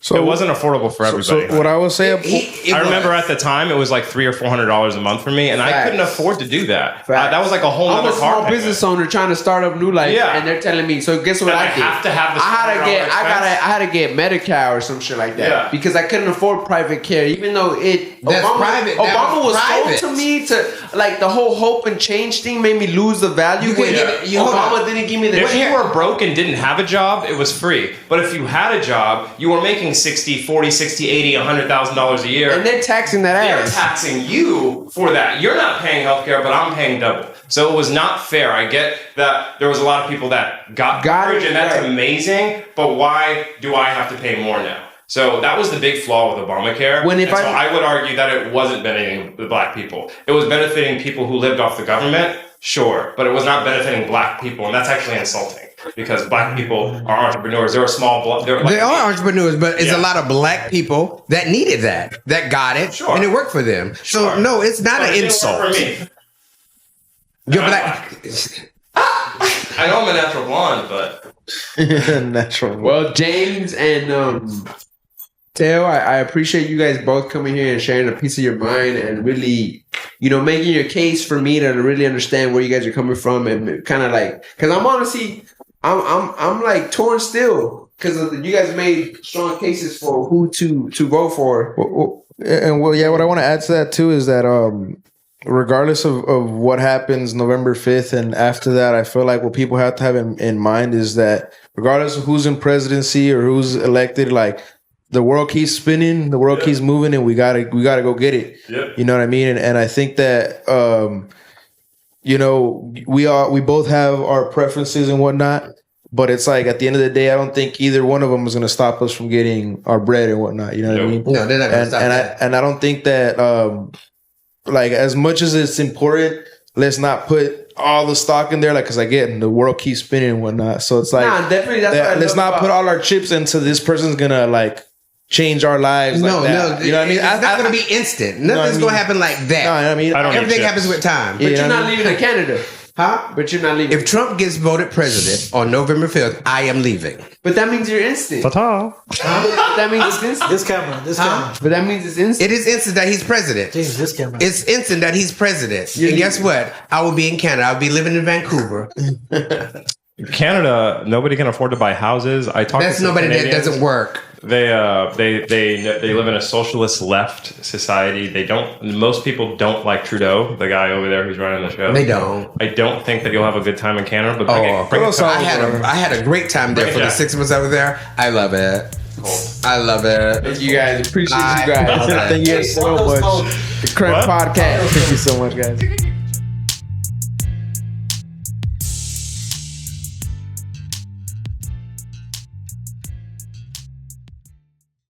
So It wasn't affordable for everybody. So what I would say, It I remember was. at the time it was like $300 or $400 a month for me, and I Facts. couldn't afford to do that. Facts. That was like a whole I'm other a small car payment. business owner trying to start up new life, Yeah. and they're telling me. So guess what And I I did? have to have the I $600 had to get Medicare or some shit like that Yeah. because I couldn't afford private care, even though That's private. That Obama was was private. sold to me to like the whole hope and change thing made me lose the value. You couldn't when get it- you- hold Obama on. didn't give me the. If you were broke and didn't have a job, it was free. But if you had a job, you were making 60, 40, 60, 80, $100,000 a year. and they're taxing that They're ass. taxing you for that. You're not paying healthcare, but I'm paying double. So it was not fair. I get that there was a lot of people that got coverage, it, and that's right. amazing. But why do I have to pay more now? So that was the big flaw with Obamacare. When if And so I- I would argue that it wasn't benefiting the black people. It was benefiting people who lived off the government, sure, but it was not benefiting black people, and that's actually insulting because black people are entrepreneurs. They're a small block. They are entrepreneurs, but it's Yeah. a lot of black people that needed that got it, Sure. and it worked for them. So Sure. no, it's not But an it didn't insult. work for me. You're I'm black. I know I'm a natural blonde, but natural. Well, James and Teo, I appreciate you guys both coming here and sharing a piece of your mind and really, making your case for me to really understand where you guys are coming from and kind of like, because I'm honestly, I'm like torn still because you guys made strong cases for who to vote for. What I want to add to that too is that regardless of what happens November 5th and after that, I feel like what people have to have in mind is that regardless of who's in presidency or who's elected, like the world keeps spinning, the world keeps moving, and we gotta go get it. Yep. You know what I mean? And I think that we both have our preferences and whatnot. But it's like at the end of the day, I don't think either one of them is going to stop us from getting our bread and whatnot. You know what I mean? No, they're not going to And stop that. I don't think that like as much as it's important, let's not put all the stock in there. Like, because again, the world keeps spinning and whatnot. So it's like, Nah, definitely. That's what I let's love not put all our chips into this person's gonna like change our lives. No, like that. no, You know what I mean? It's not going to be instant. Nothing's I mean- going to happen like that. No, I mean, I don't need Everything chips. happens with time. But Yeah, you're I not mean- leaving to Canada. Huh? But you're not leaving. If Trump gets voted president on November 5th, I am leaving. But that means you're instant. Ta-ta. That means it's instant. This camera. But that means it's instant. It is instant that he's president. James, this camera. It's instant that he's president. And guess what? I will be in Canada. I'll be living in Vancouver. Canada, nobody can afford to buy houses. I talked That's to some nobody that Canadians. doesn't work. They live in a socialist left society. Most people don't like Trudeau, the guy over there who's running the show. They don't. I don't think that you'll have a good time in Canada, but bring Oh, it to I had a great time there Bring it for the back. 6 months I was there. I love it. Cool. I love it. Thank you guys. Appreciate I you guys. love it. Thank you guys so much. The Current What? Podcast. Thank you so much, guys.